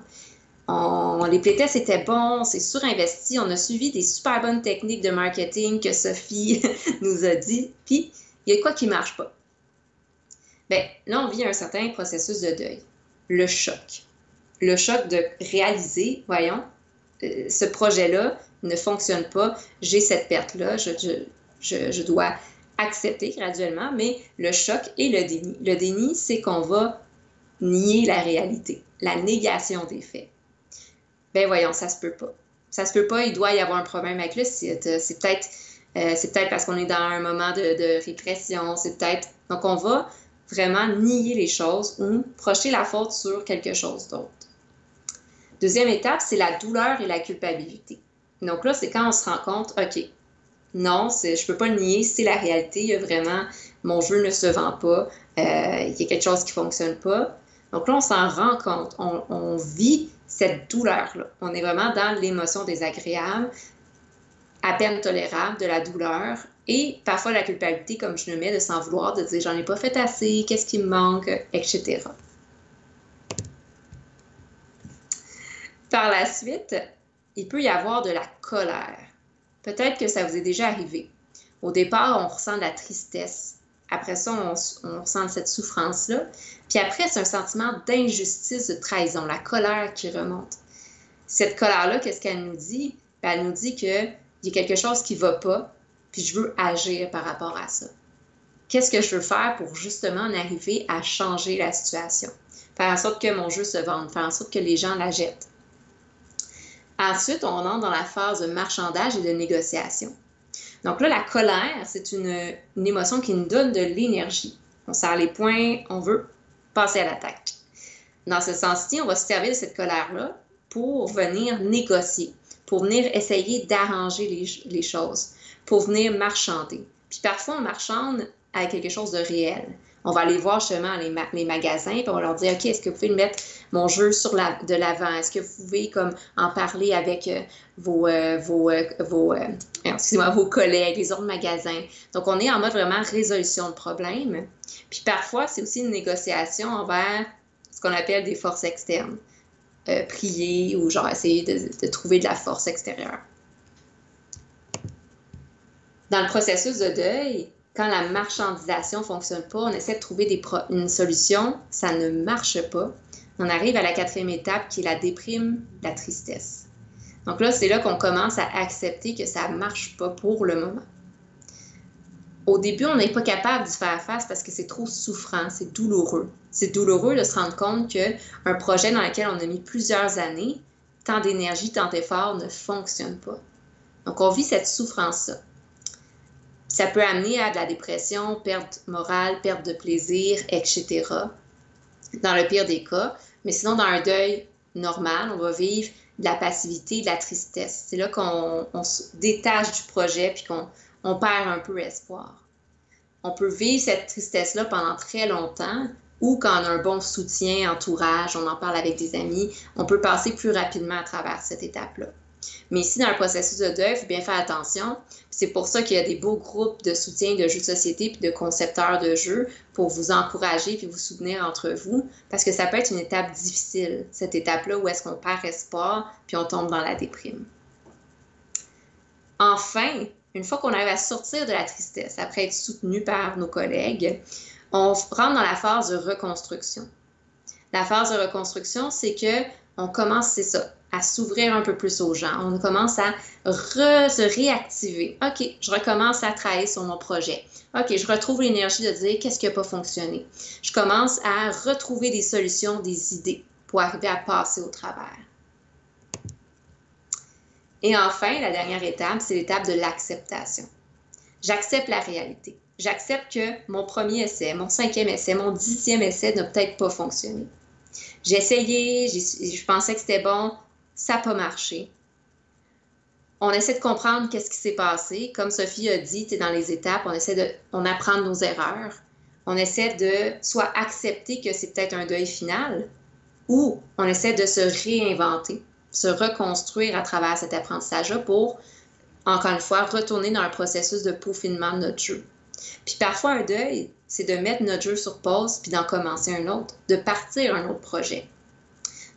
Les playtests étaient bons, on s'est surinvesti, on a suivi des super bonnes techniques de marketing que Sophie nous a dit, puis il y a quoi qui ne marche pas? Bien, là, on vit un certain processus de deuil. Le choc. Le choc de réaliser, voyons, ce projet-là ne fonctionne pas, j'ai cette perte-là, je dois accepter graduellement, mais le choc et le déni. Le déni, c'est qu'on va nier la réalité, la négation des faits. Ben voyons, ça se peut pas. Ça se peut pas, il doit y avoir un problème avec le site. C'est peut-être parce qu'on est dans un moment de répression, c'est peut-être... Donc, on va vraiment nier les choses ou projeter la faute sur quelque chose d'autre. Deuxième étape, c'est la douleur et la culpabilité. Donc là, c'est quand on se rend compte, OK, non, je peux pas le nier, c'est la réalité, il y a vraiment, mon jeu ne se vend pas, il y a quelque chose qui fonctionne pas. Donc là, on s'en rend compte, on vit cette douleur-là. On est vraiment dans l'émotion désagréable, à peine tolérable, de la douleur, et parfois la culpabilité, comme je le mets, de s'en vouloir, de dire j'en ai pas fait assez, qu'est-ce qui me manque, etc. Par la suite, il peut y avoir de la colère. Peut-être que ça vous est déjà arrivé. Au départ, on ressent de la tristesse. Après ça, on ressent cette souffrance-là. Puis après, c'est un sentiment d'injustice, de trahison, la colère qui remonte. Cette colère-là, qu'est-ce qu'elle nous dit? Bien, elle nous dit qu'il y a quelque chose qui ne va pas, puis je veux agir par rapport à ça. Qu'est-ce que je veux faire pour justement en arriver à changer la situation? Faire en sorte que mon jeu se vende, faire en sorte que les gens l'achètent. Ensuite, on entre dans la phase de marchandage et de négociation. Donc là, la colère, c'est une émotion qui nous donne de l'énergie. On serre les poings, on veut passer à l'attaque. Dans ce sens-ci, on va se servir de cette colère-là pour venir négocier, pour venir essayer d'arranger les choses, pour venir marchander. Puis parfois, on marchande avec quelque chose de réel. On va aller voir justement les magasins, puis on va leur dire, OK, est-ce que vous pouvez mettre mon jeu de l'avant? Est-ce que vous pouvez comme en parler avec vos collègues, les autres magasins? Donc, on est en mode vraiment résolution de problème. Puis parfois, c'est aussi une négociation envers ce qu'on appelle des forces externes. Prier ou genre essayer de trouver de la force extérieure. Dans le processus de deuil, quand la marchandisation ne fonctionne pas, on essaie de trouver une solution, ça ne marche pas. On arrive à la 4e étape qui est la déprime, la tristesse. Donc là, c'est là qu'on commence à accepter que ça ne marche pas pour le moment. Au début, on n'est pas capable d'y faire face parce que c'est trop souffrant, c'est douloureux. C'est douloureux de se rendre compte qu'un projet dans lequel on a mis plusieurs années, tant d'énergie, tant d'efforts, ne fonctionne pas. Donc, on vit cette souffrance-là. Ça peut amener à de la dépression, perte morale, perte de plaisir, etc. Dans le pire des cas. Mais sinon, dans un deuil normal, on va vivre de la passivité, de la tristesse. C'est là qu'on se détache du projet puis qu'on perd un peu espoir. On peut vivre cette tristesse-là pendant très longtemps ou quand on a un bon soutien, entourage, on en parle avec des amis, on peut passer plus rapidement à travers cette étape-là. Mais ici, dans le processus de deuil, il faut bien faire attention. C'est pour ça qu'il y a des beaux groupes de soutien de jeux de société puis de concepteurs de jeux pour vous encourager puis vous soutenir entre vous, parce que ça peut être une étape difficile, cette étape-là où est-ce qu'on perd espoir puis on tombe dans la déprime. Enfin, une fois qu'on arrive à sortir de la tristesse, après être soutenu par nos collègues, on rentre dans la phase de reconstruction. La phase de reconstruction, c'est qu'on commence, c'est ça, à s'ouvrir un peu plus aux gens. On commence à se réactiver. OK, je recommence à travailler sur mon projet. OK, je retrouve l'énergie de dire qu'est-ce qui n'a pas fonctionné. Je commence à retrouver des solutions, des idées pour arriver à passer au travers. Et enfin, la dernière étape, c'est l'étape de l'acceptation. J'accepte la réalité. J'accepte que mon premier essai, mon 5e essai, mon 10e essai n'a peut-être pas fonctionné. J'ai essayé, je pensais que c'était bon, ça n'a pas marché. On essaie de comprendre qu'est-ce qui s'est passé. Comme Sophie a dit, tu es dans les étapes, on apprend de nos erreurs. On essaie de soit accepter que c'est peut-être un deuil final ou on essaie de se réinventer, se reconstruire à travers cet apprentissage-là pour, encore une fois, retourner dans un processus de peaufinement de notre jeu. Puis parfois, un deuil, c'est de mettre notre jeu sur pause puis d'en commencer un autre, de partir un autre projet.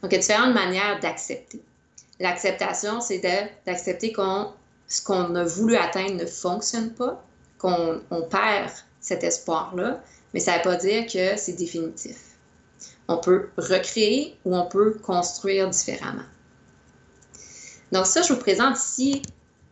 Donc, il y a différentes manières d'accepter. L'acceptation, c'est d'accepter ce qu'on a voulu atteindre ne fonctionne pas, qu'on perd cet espoir-là, mais ça ne veut pas dire que c'est définitif. On peut recréer ou on peut construire différemment. Donc ça, je vous présente ici,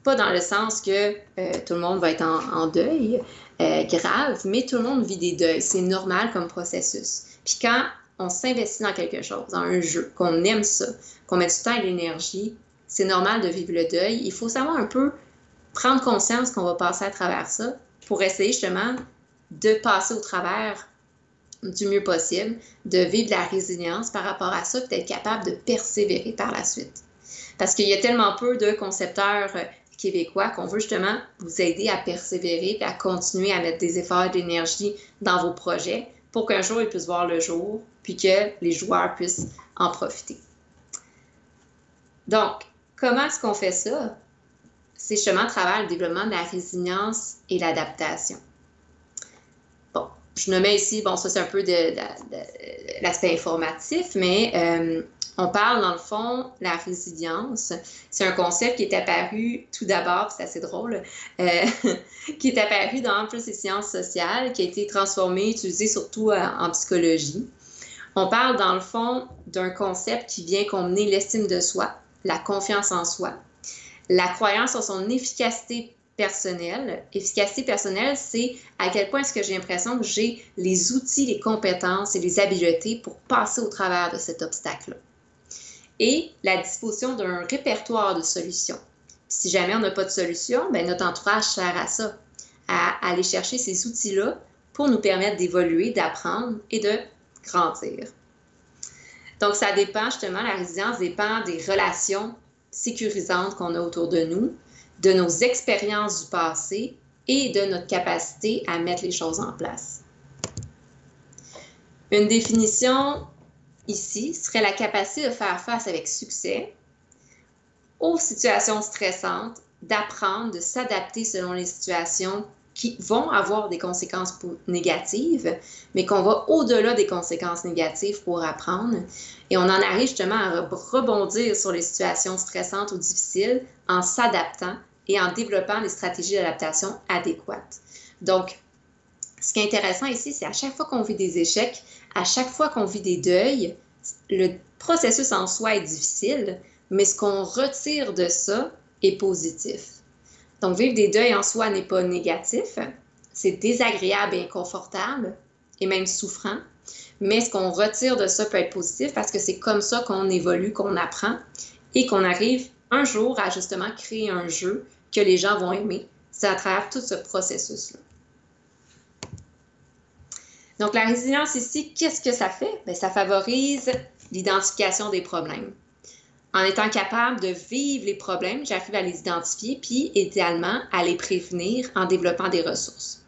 pas dans le sens que tout le monde va être en deuil grave, mais tout le monde vit des deuils. C'est normal comme processus. Puis quand on s'investit dans quelque chose, dans un jeu, qu'on aime ça, qu'on met du temps et de l'énergie, c'est normal de vivre le deuil. Il faut savoir un peu prendre conscience qu'on va passer à travers ça pour essayer justement de passer au travers du mieux possible, de vivre de la résilience par rapport à ça, puis d'être capable de persévérer par la suite. Parce qu'il y a tellement peu de concepteurs québécois qu'on veut justement vous aider à persévérer et à continuer à mettre des efforts et de l'énergie dans vos projets pour qu'un jour ils puissent voir le jour, puis que les joueurs puissent en profiter. Donc, comment est-ce qu'on fait ça? C'est justement à travers le développement de la résilience et l'adaptation. Bon, je nommais ici, bon, ça c'est un peu de l'aspect informatif, mais on parle dans le fond de la résilience. C'est un concept qui est apparu tout d'abord, c'est assez drôle, qui est apparu dans plus les sciences sociales, qui a été transformé, utilisé surtout en psychologie. On parle dans le fond d'un concept qui vient combiner l'estime de soi, la confiance en soi, la croyance en son efficacité personnelle. Efficacité personnelle, c'est à quel point est-ce que j'ai l'impression que j'ai les outils, les compétences et les habiletés pour passer au travers de cet obstacle-là. Et la disposition d'un répertoire de solutions. Si jamais on n'a pas de solution, bien, notre entourage sert à ça, à aller chercher ces outils-là pour nous permettre d'évoluer, d'apprendre et de grandir. Donc, ça dépend justement, la résilience dépend des relations sécurisantes qu'on a autour de nous, de nos expériences du passé et de notre capacité à mettre les choses en place. Une définition ici serait la capacité de faire face avec succès aux situations stressantes, d'apprendre, de s'adapter selon les situations qui vont avoir des conséquences négatives, mais qu'on va au-delà des conséquences négatives pour apprendre. Et on en arrive justement à rebondir sur les situations stressantes ou difficiles en s'adaptant et en développant des stratégies d'adaptation adéquates. Donc, ce qui est intéressant ici, c'est à chaque fois qu'on vit des échecs, à chaque fois qu'on vit des deuils, le processus en soi est difficile, mais ce qu'on retire de ça est positif. Donc, vivre des deuils en soi n'est pas négatif, c'est désagréable et inconfortable, et même souffrant, mais ce qu'on retire de ça peut être positif parce que c'est comme ça qu'on évolue, qu'on apprend, et qu'on arrive un jour à justement créer un jeu que les gens vont aimer. C'est à travers tout ce processus-là. Donc, la résilience ici, qu'est-ce que ça fait? Bien, ça favorise l'identification des problèmes. En étant capable de vivre les problèmes, j'arrive à les identifier, puis idéalement à les prévenir en développant des ressources.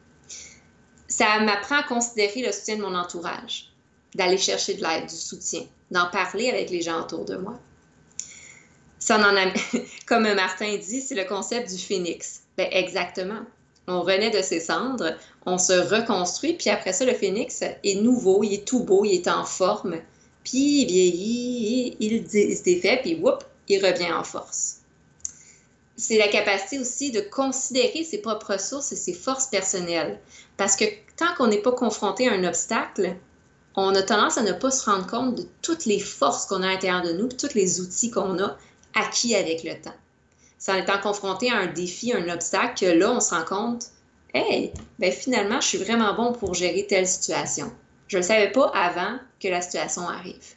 Ça m'apprend à considérer le soutien de mon entourage, d'aller chercher de l'aide, du soutien, d'en parler avec les gens autour de moi. Ça en a, comme Martin dit, c'est le concept du phénix. Bien, exactement. On renaît de ses cendres, on se reconstruit, puis après ça, le phénix est nouveau, il est tout beau, il est en forme. Puis il vieillit, il se défait, puis whoop, il revient en force. C'est la capacité aussi de considérer ses propres ressources et ses forces personnelles. Parce que tant qu'on n'est pas confronté à un obstacle, on a tendance à ne pas se rendre compte de toutes les forces qu'on a à l'intérieur de nous, puis tous les outils qu'on a acquis avec le temps. C'est en étant confronté à un défi, un obstacle, que là, on se rend compte, hey, ben finalement, je suis vraiment bon pour gérer telle situation. Je ne le savais pas avant que la situation arrive.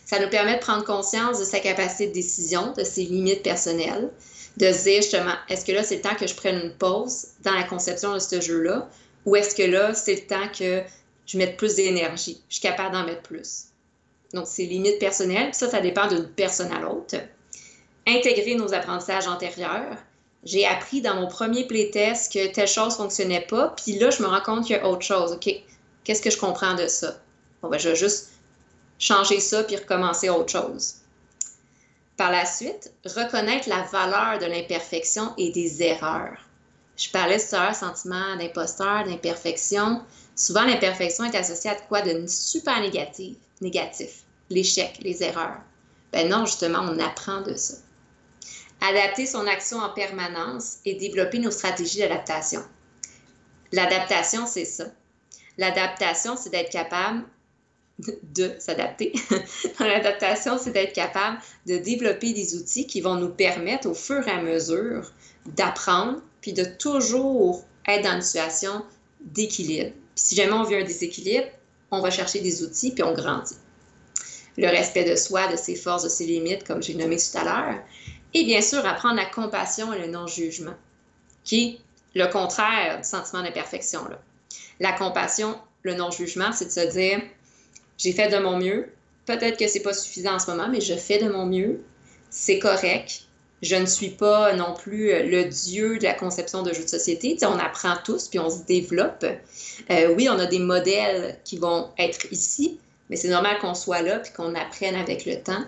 Ça nous permet de prendre conscience de sa capacité de décision, de ses limites personnelles, de se dire justement, est-ce que là, c'est le temps que je prenne une pause dans la conception de ce jeu-là, ou est-ce que là, c'est le temps que je mette plus d'énergie, je suis capable d'en mettre plus. Donc, c'est limites personnelles, puis ça dépend d'une personne à l'autre. Intégrer nos apprentissages antérieurs. J'ai appris dans mon premier playtest que telle chose ne fonctionnait pas, puis là, je me rends compte qu'il y a autre chose. OK, qu'est-ce que je comprends de ça? Bon, ben, je vais juste changer ça puis recommencer autre chose. Par la suite, reconnaître la valeur de l'imperfection et des erreurs. Je parlais tout à l'heure sentiment d'imposteur, d'imperfection. Souvent, l'imperfection est associée à quoi de super négatif. L'échec, les erreurs. Ben non, justement, on apprend de ça. Adapter son action en permanence et développer nos stratégies d'adaptation. L'adaptation, c'est ça. L'adaptation, c'est d'être capable de s'adapter. L'adaptation, c'est d'être capable de développer des outils qui vont nous permettre au fur et à mesure d'apprendre puis de toujours être dans une situation d'équilibre. Puis si jamais on vit un déséquilibre, on va chercher des outils puis on grandit. Le respect de soi, de ses forces, de ses limites, comme j'ai nommé tout à l'heure. Et bien sûr, apprendre la compassion et le non-jugement, qui est le contraire du sentiment d'imperfection. La compassion, le non-jugement, c'est de se dire, j'ai fait de mon mieux, peut-être que c'est pas suffisant en ce moment, mais je fais de mon mieux, c'est correct, je ne suis pas non plus le dieu de la conception de jeux de société, on apprend tous, puis on se développe. Oui, on a des modèles qui vont être ici, mais c'est normal qu'on soit là, puis qu'on apprenne avec le temps.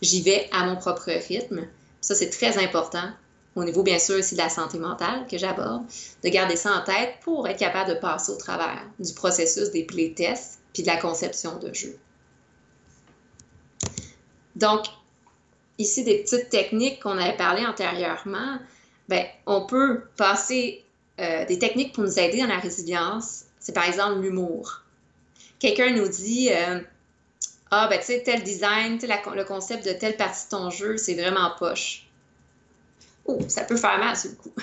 J'y vais à mon propre rythme. Ça, c'est très important. au niveau bien sûr aussi de la santé mentale que j'aborde, de garder ça en tête pour être capable de passer au travers du processus des playtests puis de la conception de jeu. Donc, ici, des petites techniques qu'on avait parlé antérieurement, bien, on peut passer des techniques pour nous aider dans la résilience. C'est par exemple l'humour. Quelqu'un nous dit ah, ben, tu sais, tel design, le concept de telle partie de ton jeu, c'est vraiment poche. Oh, ça peut faire mal sur le coup.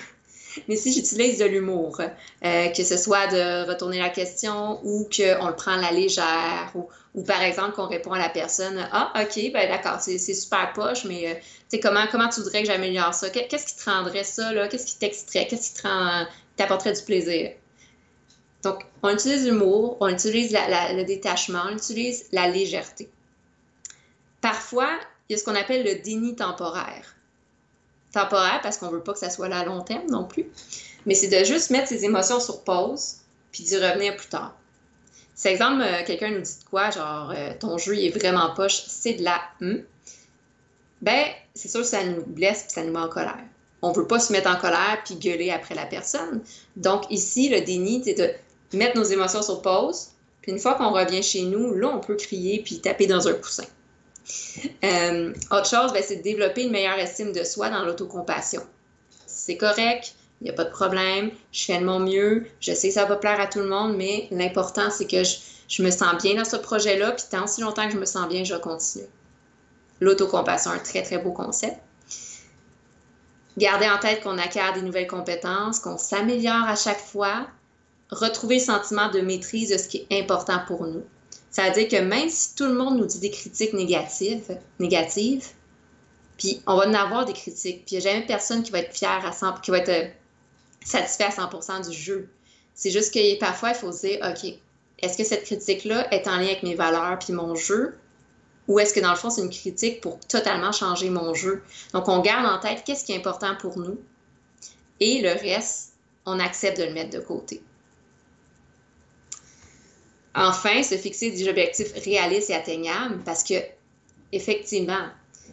Mais si j'utilise de l'humour, que ce soit de retourner la question ou qu'on le prend à la légère, ou par exemple qu'on répond à la personne ah, OK, ben d'accord, c'est super poche, mais tu sais, comment tu voudrais que j'améliore ça? Qu'est-ce qui te rendrait ça, là? Qu'est-ce qui t'exciterait? Qu'est-ce qui t'apporterait du plaisir? Donc, on utilise l'humour, on utilise le détachement, on utilise la légèreté. Parfois, il y a ce qu'on appelle le déni temporaire. Temporaire parce qu'on ne veut pas que ça soit là à long terme non plus, mais c'est de juste mettre ses émotions sur pause puis d'y revenir plus tard. Si, exemple, quelqu'un nous dit de quoi, genre ton jeu il est vraiment poche, c'est de la ben, c'est sûr que ça nous blesse puis ça nous met en colère. On ne veut pas se mettre en colère puis gueuler après la personne. Donc ici, le déni, c'est de mettre nos émotions sur pause, puis une fois qu'on revient chez nous, là, on peut crier puis taper dans un coussin. Autre chose, ben, c'est de développer une meilleure estime de soi dans l'autocompassion. C'est correct, il n'y a pas de problème, je fais de mon mieux, je sais que ça va plaire à tout le monde, mais l'important, c'est que je me sens bien dans ce projet-là, puis tant si longtemps que je me sens bien, je vais continuer. L'autocompassion, un très, très beau concept. Garder en tête qu'on acquiert des nouvelles compétences, qu'on s'améliore à chaque fois, retrouver le sentiment de maîtrise de ce qui est important pour nous. Ça veut dire que même si tout le monde nous dit des critiques négatives, puis on va en avoir des critiques, puis il n'y a jamais personne qui va être fier à 100%, qui va être satisfait à 100% du jeu. C'est juste que parfois, il faut se dire, OK, est-ce que cette critique-là est en lien avec mes valeurs puis mon jeu? Ou est-ce que dans le fond, c'est une critique pour totalement changer mon jeu? Donc, on garde en tête qu'est-ce qui est important pour nous et le reste, on accepte de le mettre de côté. Enfin, se fixer des objectifs réalistes et atteignables parce que, effectivement,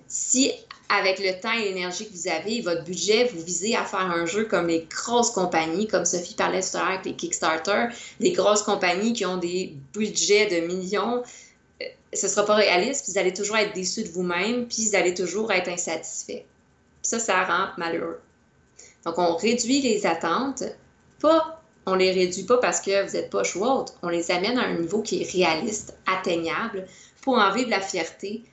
si avec le temps et l'énergie que vous avez, votre budget, vous visez à faire un jeu comme les grosses compagnies, comme Sophie parlait tout à l'heure avec les Kickstarter, les grosses compagnies qui ont des budgets de millions, ce ne sera pas réaliste, puis vous allez toujours être déçu de vous-même, puis vous allez toujours être insatisfait. Puis ça rend malheureux. Donc, on réduit les attentes, on les réduit pas parce que vous n'êtes poche ou autre, on les amène à un niveau qui est réaliste, atteignable, pour en vivre la fierté,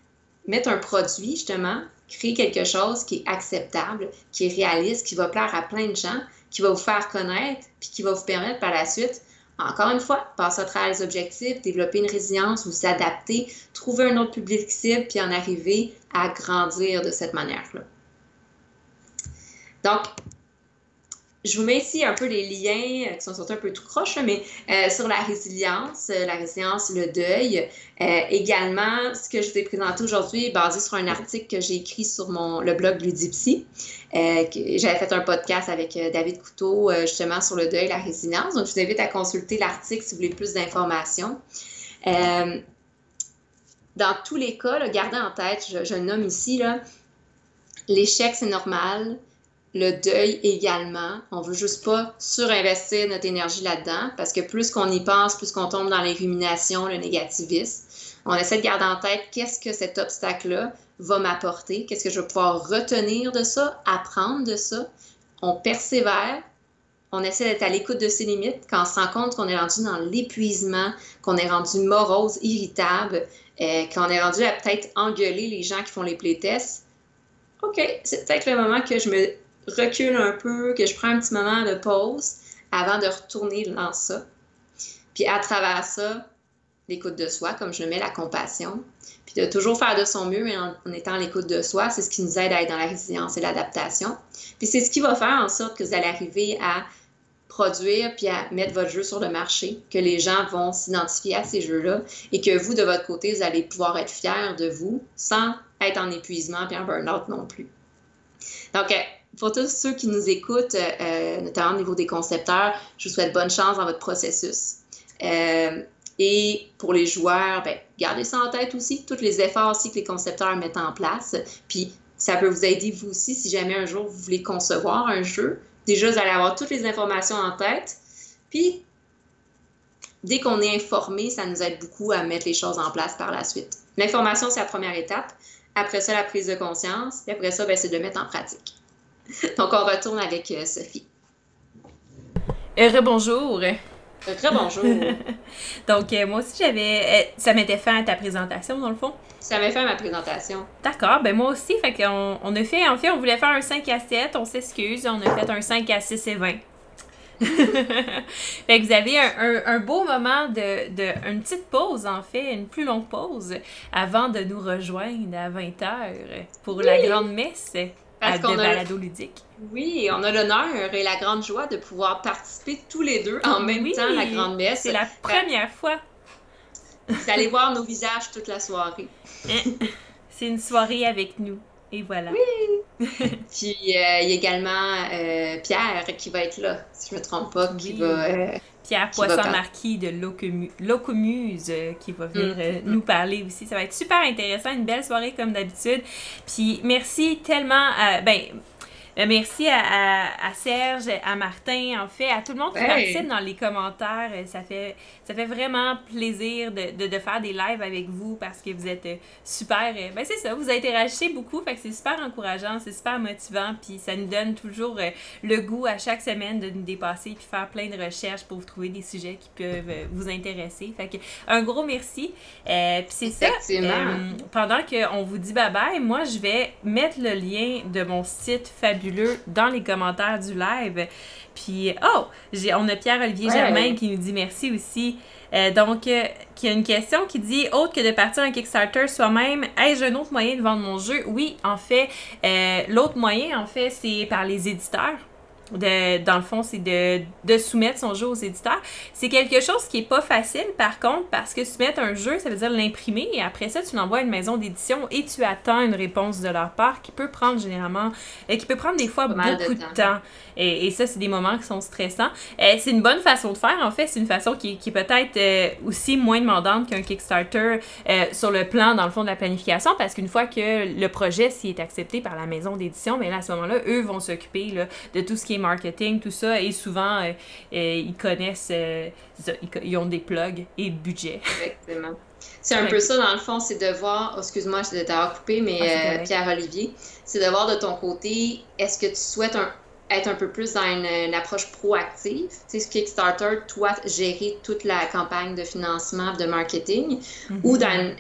mettre un produit, justement, créer quelque chose qui est acceptable, qui est réaliste, qui va plaire à plein de gens, qui va vous faire connaître, puis qui va vous permettre par la suite, encore une fois, passer à travers les objectifs, développer une résilience, vous adapter, trouver un autre public cible, puis en arriver à grandir de cette manière-là. Donc, je vous mets ici un peu les liens qui sont surtout un peu tout croche, mais sur la résilience, le deuil. Également, ce que je vous ai présenté aujourd'hui est basé sur un article que j'ai écrit sur le blog Ludipsy. J'avais fait un podcast avec David Couteau justement sur le deuil et la résilience. Donc, je vous invite à consulter l'article si vous voulez plus d'informations. Dans tous les cas, là, gardez en tête, je le nomme ici, l'échec, c'est normal. Le deuil également. On ne veut juste pas surinvestir notre énergie là-dedans parce que plus qu'on y pense, plus qu'on tombe dans les ruminations, le négativisme. On essaie de garder en tête qu'est-ce que cet obstacle-là va m'apporter, qu'est-ce que je vais pouvoir retenir de ça, apprendre de ça. On persévère, on essaie d'être à l'écoute de ses limites. Quand on se rend compte qu'on est rendu dans l'épuisement, qu'on est rendu morose, irritable, qu'on est rendu à peut-être engueuler les gens qui font les playtests, OK, c'est peut-être le moment que je me recule un peu, que je prends un petit moment de pause avant de retourner dans ça. Puis à travers ça, l'écoute de soi, comme je le mets, la compassion. Puis de toujours faire de son mieux, mais en étant à l'écoute de soi, c'est ce qui nous aide à être dans la résilience et l'adaptation. Puis c'est ce qui va faire en sorte que vous allez arriver à produire puis à mettre votre jeu sur le marché, que les gens vont s'identifier à ces jeux-là et que vous, de votre côté, vous allez pouvoir être fiers de vous sans être en épuisement puis en burn-out non plus. Donc, pour tous ceux qui nous écoutent, notamment au niveau des concepteurs, je vous souhaite bonne chance dans votre processus. Et pour les joueurs, gardez ça en tête aussi, tous les efforts aussi que les concepteurs mettent en place. Puis, ça peut vous aider vous aussi si jamais un jour vous voulez concevoir un jeu. Déjà, vous allez avoir toutes les informations en tête. Puis, dès qu'on est informé, ça nous aide beaucoup à mettre les choses en place par la suite. L'information, c'est la première étape. Après ça, la prise de conscience. Et après ça, ben, c'est de le mettre en pratique. Donc, on retourne avec Sophie. Rebonjour. Rebonjour. Donc, moi aussi, ça m'était fait à ta présentation, dans le fond. Ça m'avait fait ma présentation. D'accord, ben moi aussi, fait qu'on on a fait, en fait, on voulait faire un 5 à 7, on s'excuse, on a fait un 5 à 6 et 20. Fait que vous avez un beau moment une petite pause, en fait, une plus longue pause, avant de nous rejoindre à 20h pour la grande messe de balado ludique. Oui, on a l'honneur et la grande joie de pouvoir participer tous les deux en même temps à la grande messe. C'est la première fois. Vous allez voir nos visages toute la soirée. C'est une soirée avec nous. Et voilà. Oui! Puis, il y a également Pierre qui va être là, si je ne me trompe pas, Pierre Poisson-Marquis de Locomuse qui va venir nous parler aussi. Ça va être super intéressant, une belle soirée comme d'habitude. Puis, merci tellement merci à Serge, à Martin, en fait, à tout le monde qui participe dans les commentaires. Ça fait vraiment plaisir de faire des lives avec vous parce que vous êtes super... Ben c'est ça, vous interagissez beaucoup, fait que c'est super encourageant, c'est super motivant, puis ça nous donne toujours le goût à chaque semaine de nous dépasser puis faire plein de recherches pour vous trouver des sujets qui peuvent vous intéresser. Fait que un gros merci. Puis c'est ça, pendant qu'on vous dit bye-bye, moi je vais mettre le lien de mon site fabuleux dans les commentaires du live. Puis, on a Pierre-Olivier Germain qui nous dit merci aussi. Donc, qui a une question qui dit « Autre que de partir un Kickstarter soi-même, ai-je un autre moyen de vendre mon jeu? » Oui, en fait, l'autre moyen, en fait, c'est par les éditeurs. Dans le fond, c'est de soumettre son jeu aux éditeurs. C'est quelque chose qui est pas facile, par contre, parce que soumettre un jeu, ça veut dire l'imprimer, et après ça, tu l'envoies à une maison d'édition et tu attends une réponse de leur part qui peut prendre des fois beaucoup de temps. Et ça, c'est des moments qui sont stressants. C'est une bonne façon de faire, en fait. C'est une façon qui est peut-être aussi moins demandante qu'un Kickstarter sur le plan, dans le fond, de la planification, parce qu'une fois que le projet s'y est accepté par la maison d'édition, mais là, à ce moment-là, eux vont s'occuper là, de tout ce qui est marketing, tout ça, et souvent, ils connaissent, ils ont des plugs et de budget. Exactement. C'est un peu ça, dans le fond, c'est de voir, excuse-moi, je t'ai coupé, mais Pierre-Olivier, c'est de voir de ton côté, est-ce que tu souhaites être un peu plus dans une approche proactive? Tu sais, ce Kickstarter, toi, gérer toute la campagne de financement, de marketing, ou dans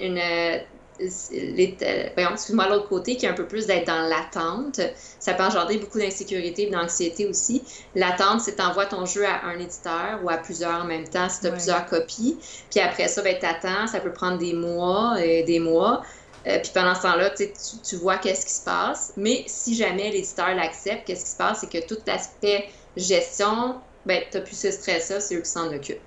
excuse-moi, l'autre côté, qui est un peu plus d'être dans l'attente. Ça peut engendrer beaucoup d'insécurité et d'anxiété aussi. L'attente, c'est t'envoies ton jeu à un éditeur ou à plusieurs en même temps si tu as plusieurs copies. Puis après ça, t'attends, ça peut prendre des mois et des mois. Puis pendant ce temps-là, tu vois qu'est-ce qui se passe. Mais si jamais l'éditeur l'accepte, qu'est-ce qui se passe? C'est que tout l'aspect gestion, tu n'as plus ce stress-là, c'est eux qui s'en occupent.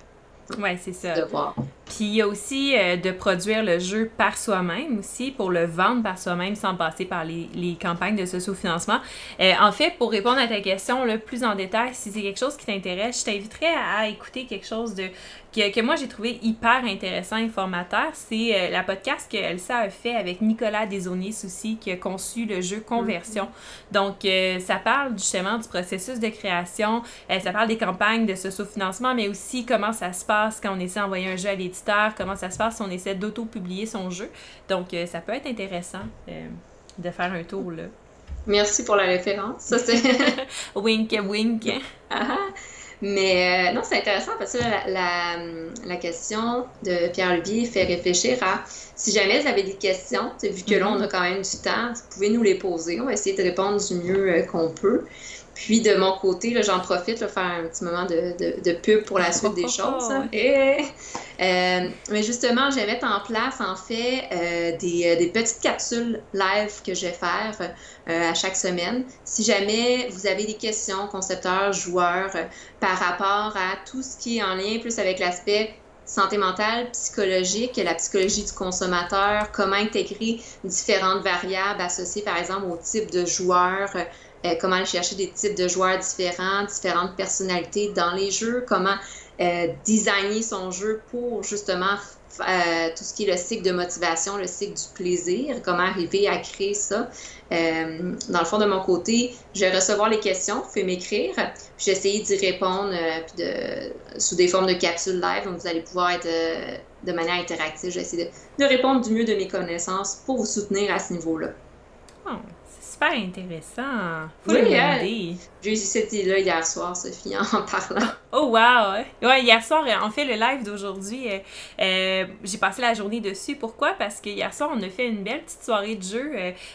Oui, c'est ça. De voir. Puis il y a aussi de produire le jeu par soi-même aussi, pour le vendre par soi-même sans passer par les campagnes de socio-financement. En fait, pour répondre à ta question là, plus en détail, si c'est quelque chose qui t'intéresse, je t'inviterais à écouter quelque chose que moi j'ai trouvé hyper intéressant et formateur. C'est la podcast que Elsa a fait avec Nicolas Desauniers aussi, qui a conçu le jeu Conversion. Donc, ça parle justement du processus de création, ça parle des campagnes de socio-financement, mais aussi comment ça se passe quand on essaie d'envoyer un jeu à l'éditeur, comment ça se passe si on essaie d'auto-publier son jeu. Donc, ça peut être intéressant de faire un tour là. Merci pour la référence. Ça, c'est... Wink, wink. Mais non, c'est intéressant parce que la question de Pierre-Olivier fait réfléchir à si jamais vous avez des questions, vu que là, on a quand même du temps, vous pouvez nous les poser. On va essayer de répondre du mieux qu'on peut. Puis de mon côté, là, j'en profite de faire un petit moment de pub pour la suite des choses. Mais justement, je vais mettre en place, en fait, des petites capsules live que je vais faire à chaque semaine. Si jamais vous avez des questions, concepteurs, joueurs, par rapport à tout ce qui est en lien plus avec l'aspect santé mentale, psychologique, la psychologie du consommateur, comment intégrer différentes variables associées, par exemple, au type de joueur, comment aller chercher des types de joueurs différents, différentes personnalités dans les jeux, comment designer son jeu pour justement tout ce qui est le cycle de motivation, le cycle du plaisir, comment arriver à créer ça. Dans le fond, de mon côté, je vais recevoir les questions, vous pouvez m'écrire, puis j'ai essayé d'y répondre sous des formes de capsules live, donc vous allez pouvoir être de manière interactive. J'ai essayé de répondre du mieux de mes connaissances pour vous soutenir à ce niveau-là. Oh, c'est super intéressant. Oui, j'ai eu cette idée-là hier soir, Sophie, en parlant. Oh wow! Ouais, hier soir, on fait le live d'aujourd'hui. J'ai passé la journée dessus. Pourquoi? Parce que hier soir, on a fait une belle petite soirée de jeu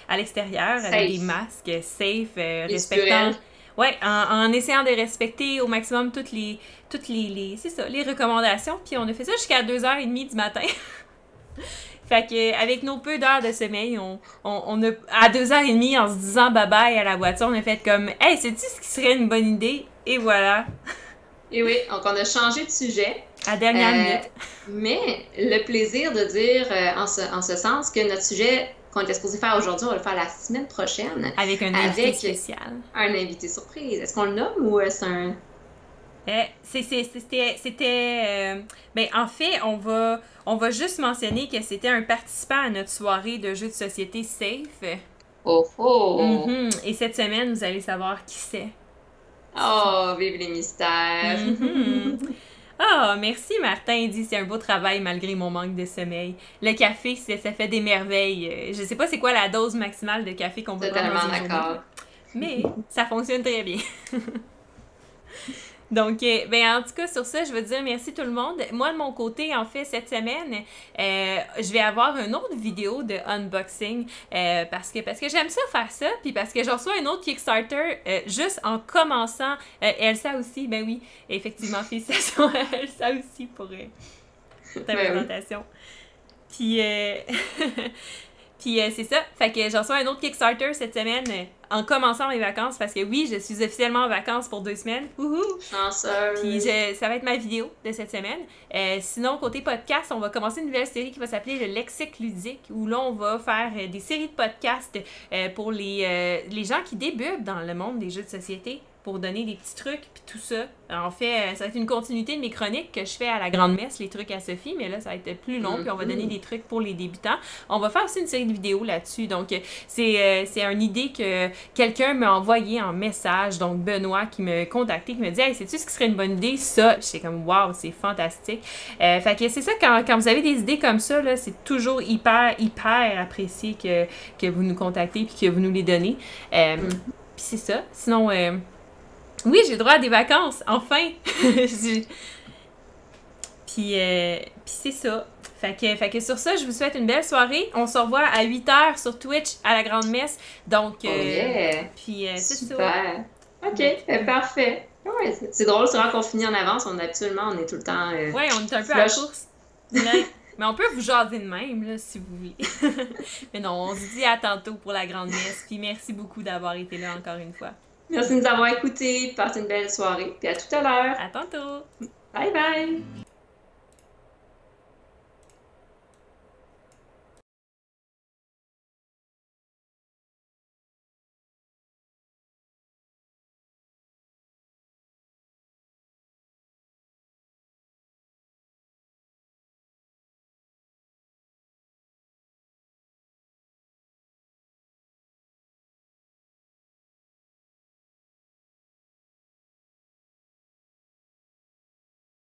à l'extérieur avec des masques safe, respectant. Ouais, en essayant de respecter au maximum toutes les c'est ça, les recommandations. Puis on a fait ça jusqu'à 2h30 du matin. Fait que avec nos peu d'heures de sommeil, on a à 2h30, en se disant bye-bye à la voiture, on a fait comme « Hey, sais-tu ce qui serait une bonne idée? » Et voilà. Et oui, donc on a changé de sujet. À dernière minute. Mais le plaisir de dire en ce sens que notre sujet qu'on était supposé faire aujourd'hui, on va le faire la semaine prochaine. Avec un invité spécial. Un invité surprise. Est-ce qu'on le nomme ou c'est un... Ben, en fait, on va juste mentionner que c'était un participant à notre soirée de jeux de société Safe. Oh oh! Et cette semaine, vous allez savoir qui c'est. Oh, vive les mystères! Ah, merci Martin, il dit c'est un beau travail malgré mon manque de sommeil. Le café, ça fait des merveilles. Je sais pas c'est quoi la dose maximale de café qu'on peut prendre dans une journée, mais ça fonctionne très bien. Donc, ben en tout cas, sur ça, je veux dire merci tout le monde. Moi, de mon côté, en fait, cette semaine, je vais avoir une autre vidéo de unboxing parce que j'aime ça faire ça, puis parce que je reçois un autre Kickstarter juste en commençant. Elsa aussi, ben oui, effectivement, félicitations à Elsa aussi pour ta présentation. Puis, puis c'est ça, fait que j'en reçois un autre Kickstarter cette semaine en commençant mes vacances parce que oui, je suis officiellement en vacances pour 2 semaines. Wouhou! Chanceuse! Puis ça va être ma vidéo de cette semaine. Sinon, côté podcast, on va commencer une nouvelle série qui va s'appeler le Lexique ludique où là, on va faire des séries de podcasts pour les gens qui débutent dans le monde des jeux de société pour donner des petits trucs puis tout ça. En fait, ça va être une continuité de mes chroniques que je fais à la grande messe, les trucs à Sophie, mais là, ça va être plus long puis on va donner des trucs pour les débutants. On va faire aussi une série de vidéos là-dessus. Donc, c'est une idée que quelqu'un m'a envoyé en message, donc Benoît qui m'a contacté, qui me dit « Hey, sais-tu ce qui serait une bonne idée? » Ça, j'étais comme « Wow, c'est fantastique! » Fait que c'est ça, quand vous avez des idées comme ça, là, c'est toujours hyper apprécié que vous nous contactez puis que vous nous les donnez. Puis c'est ça. Sinon... oui, j'ai droit à des vacances, enfin! Puis c'est ça. Fait que sur ça, je vous souhaite une belle soirée. On se revoit à 8h sur Twitch à la Grande Messe. Donc, puis c'est ça. Super! OK, parfait. Ouais, c'est drôle, c'est vrai qu'on finit en avance. Habituellement, on est tout le temps... ouais, on est un peu à la course. Mais on peut vous jaser de même, là, si vous voulez. Mais non, on se dit à tantôt pour la Grande Messe. Puis merci beaucoup d'avoir été là encore une fois. Merci de nous avoir écoutés. Passez une belle soirée. Puis à tout à l'heure. À tantôt. Bye bye.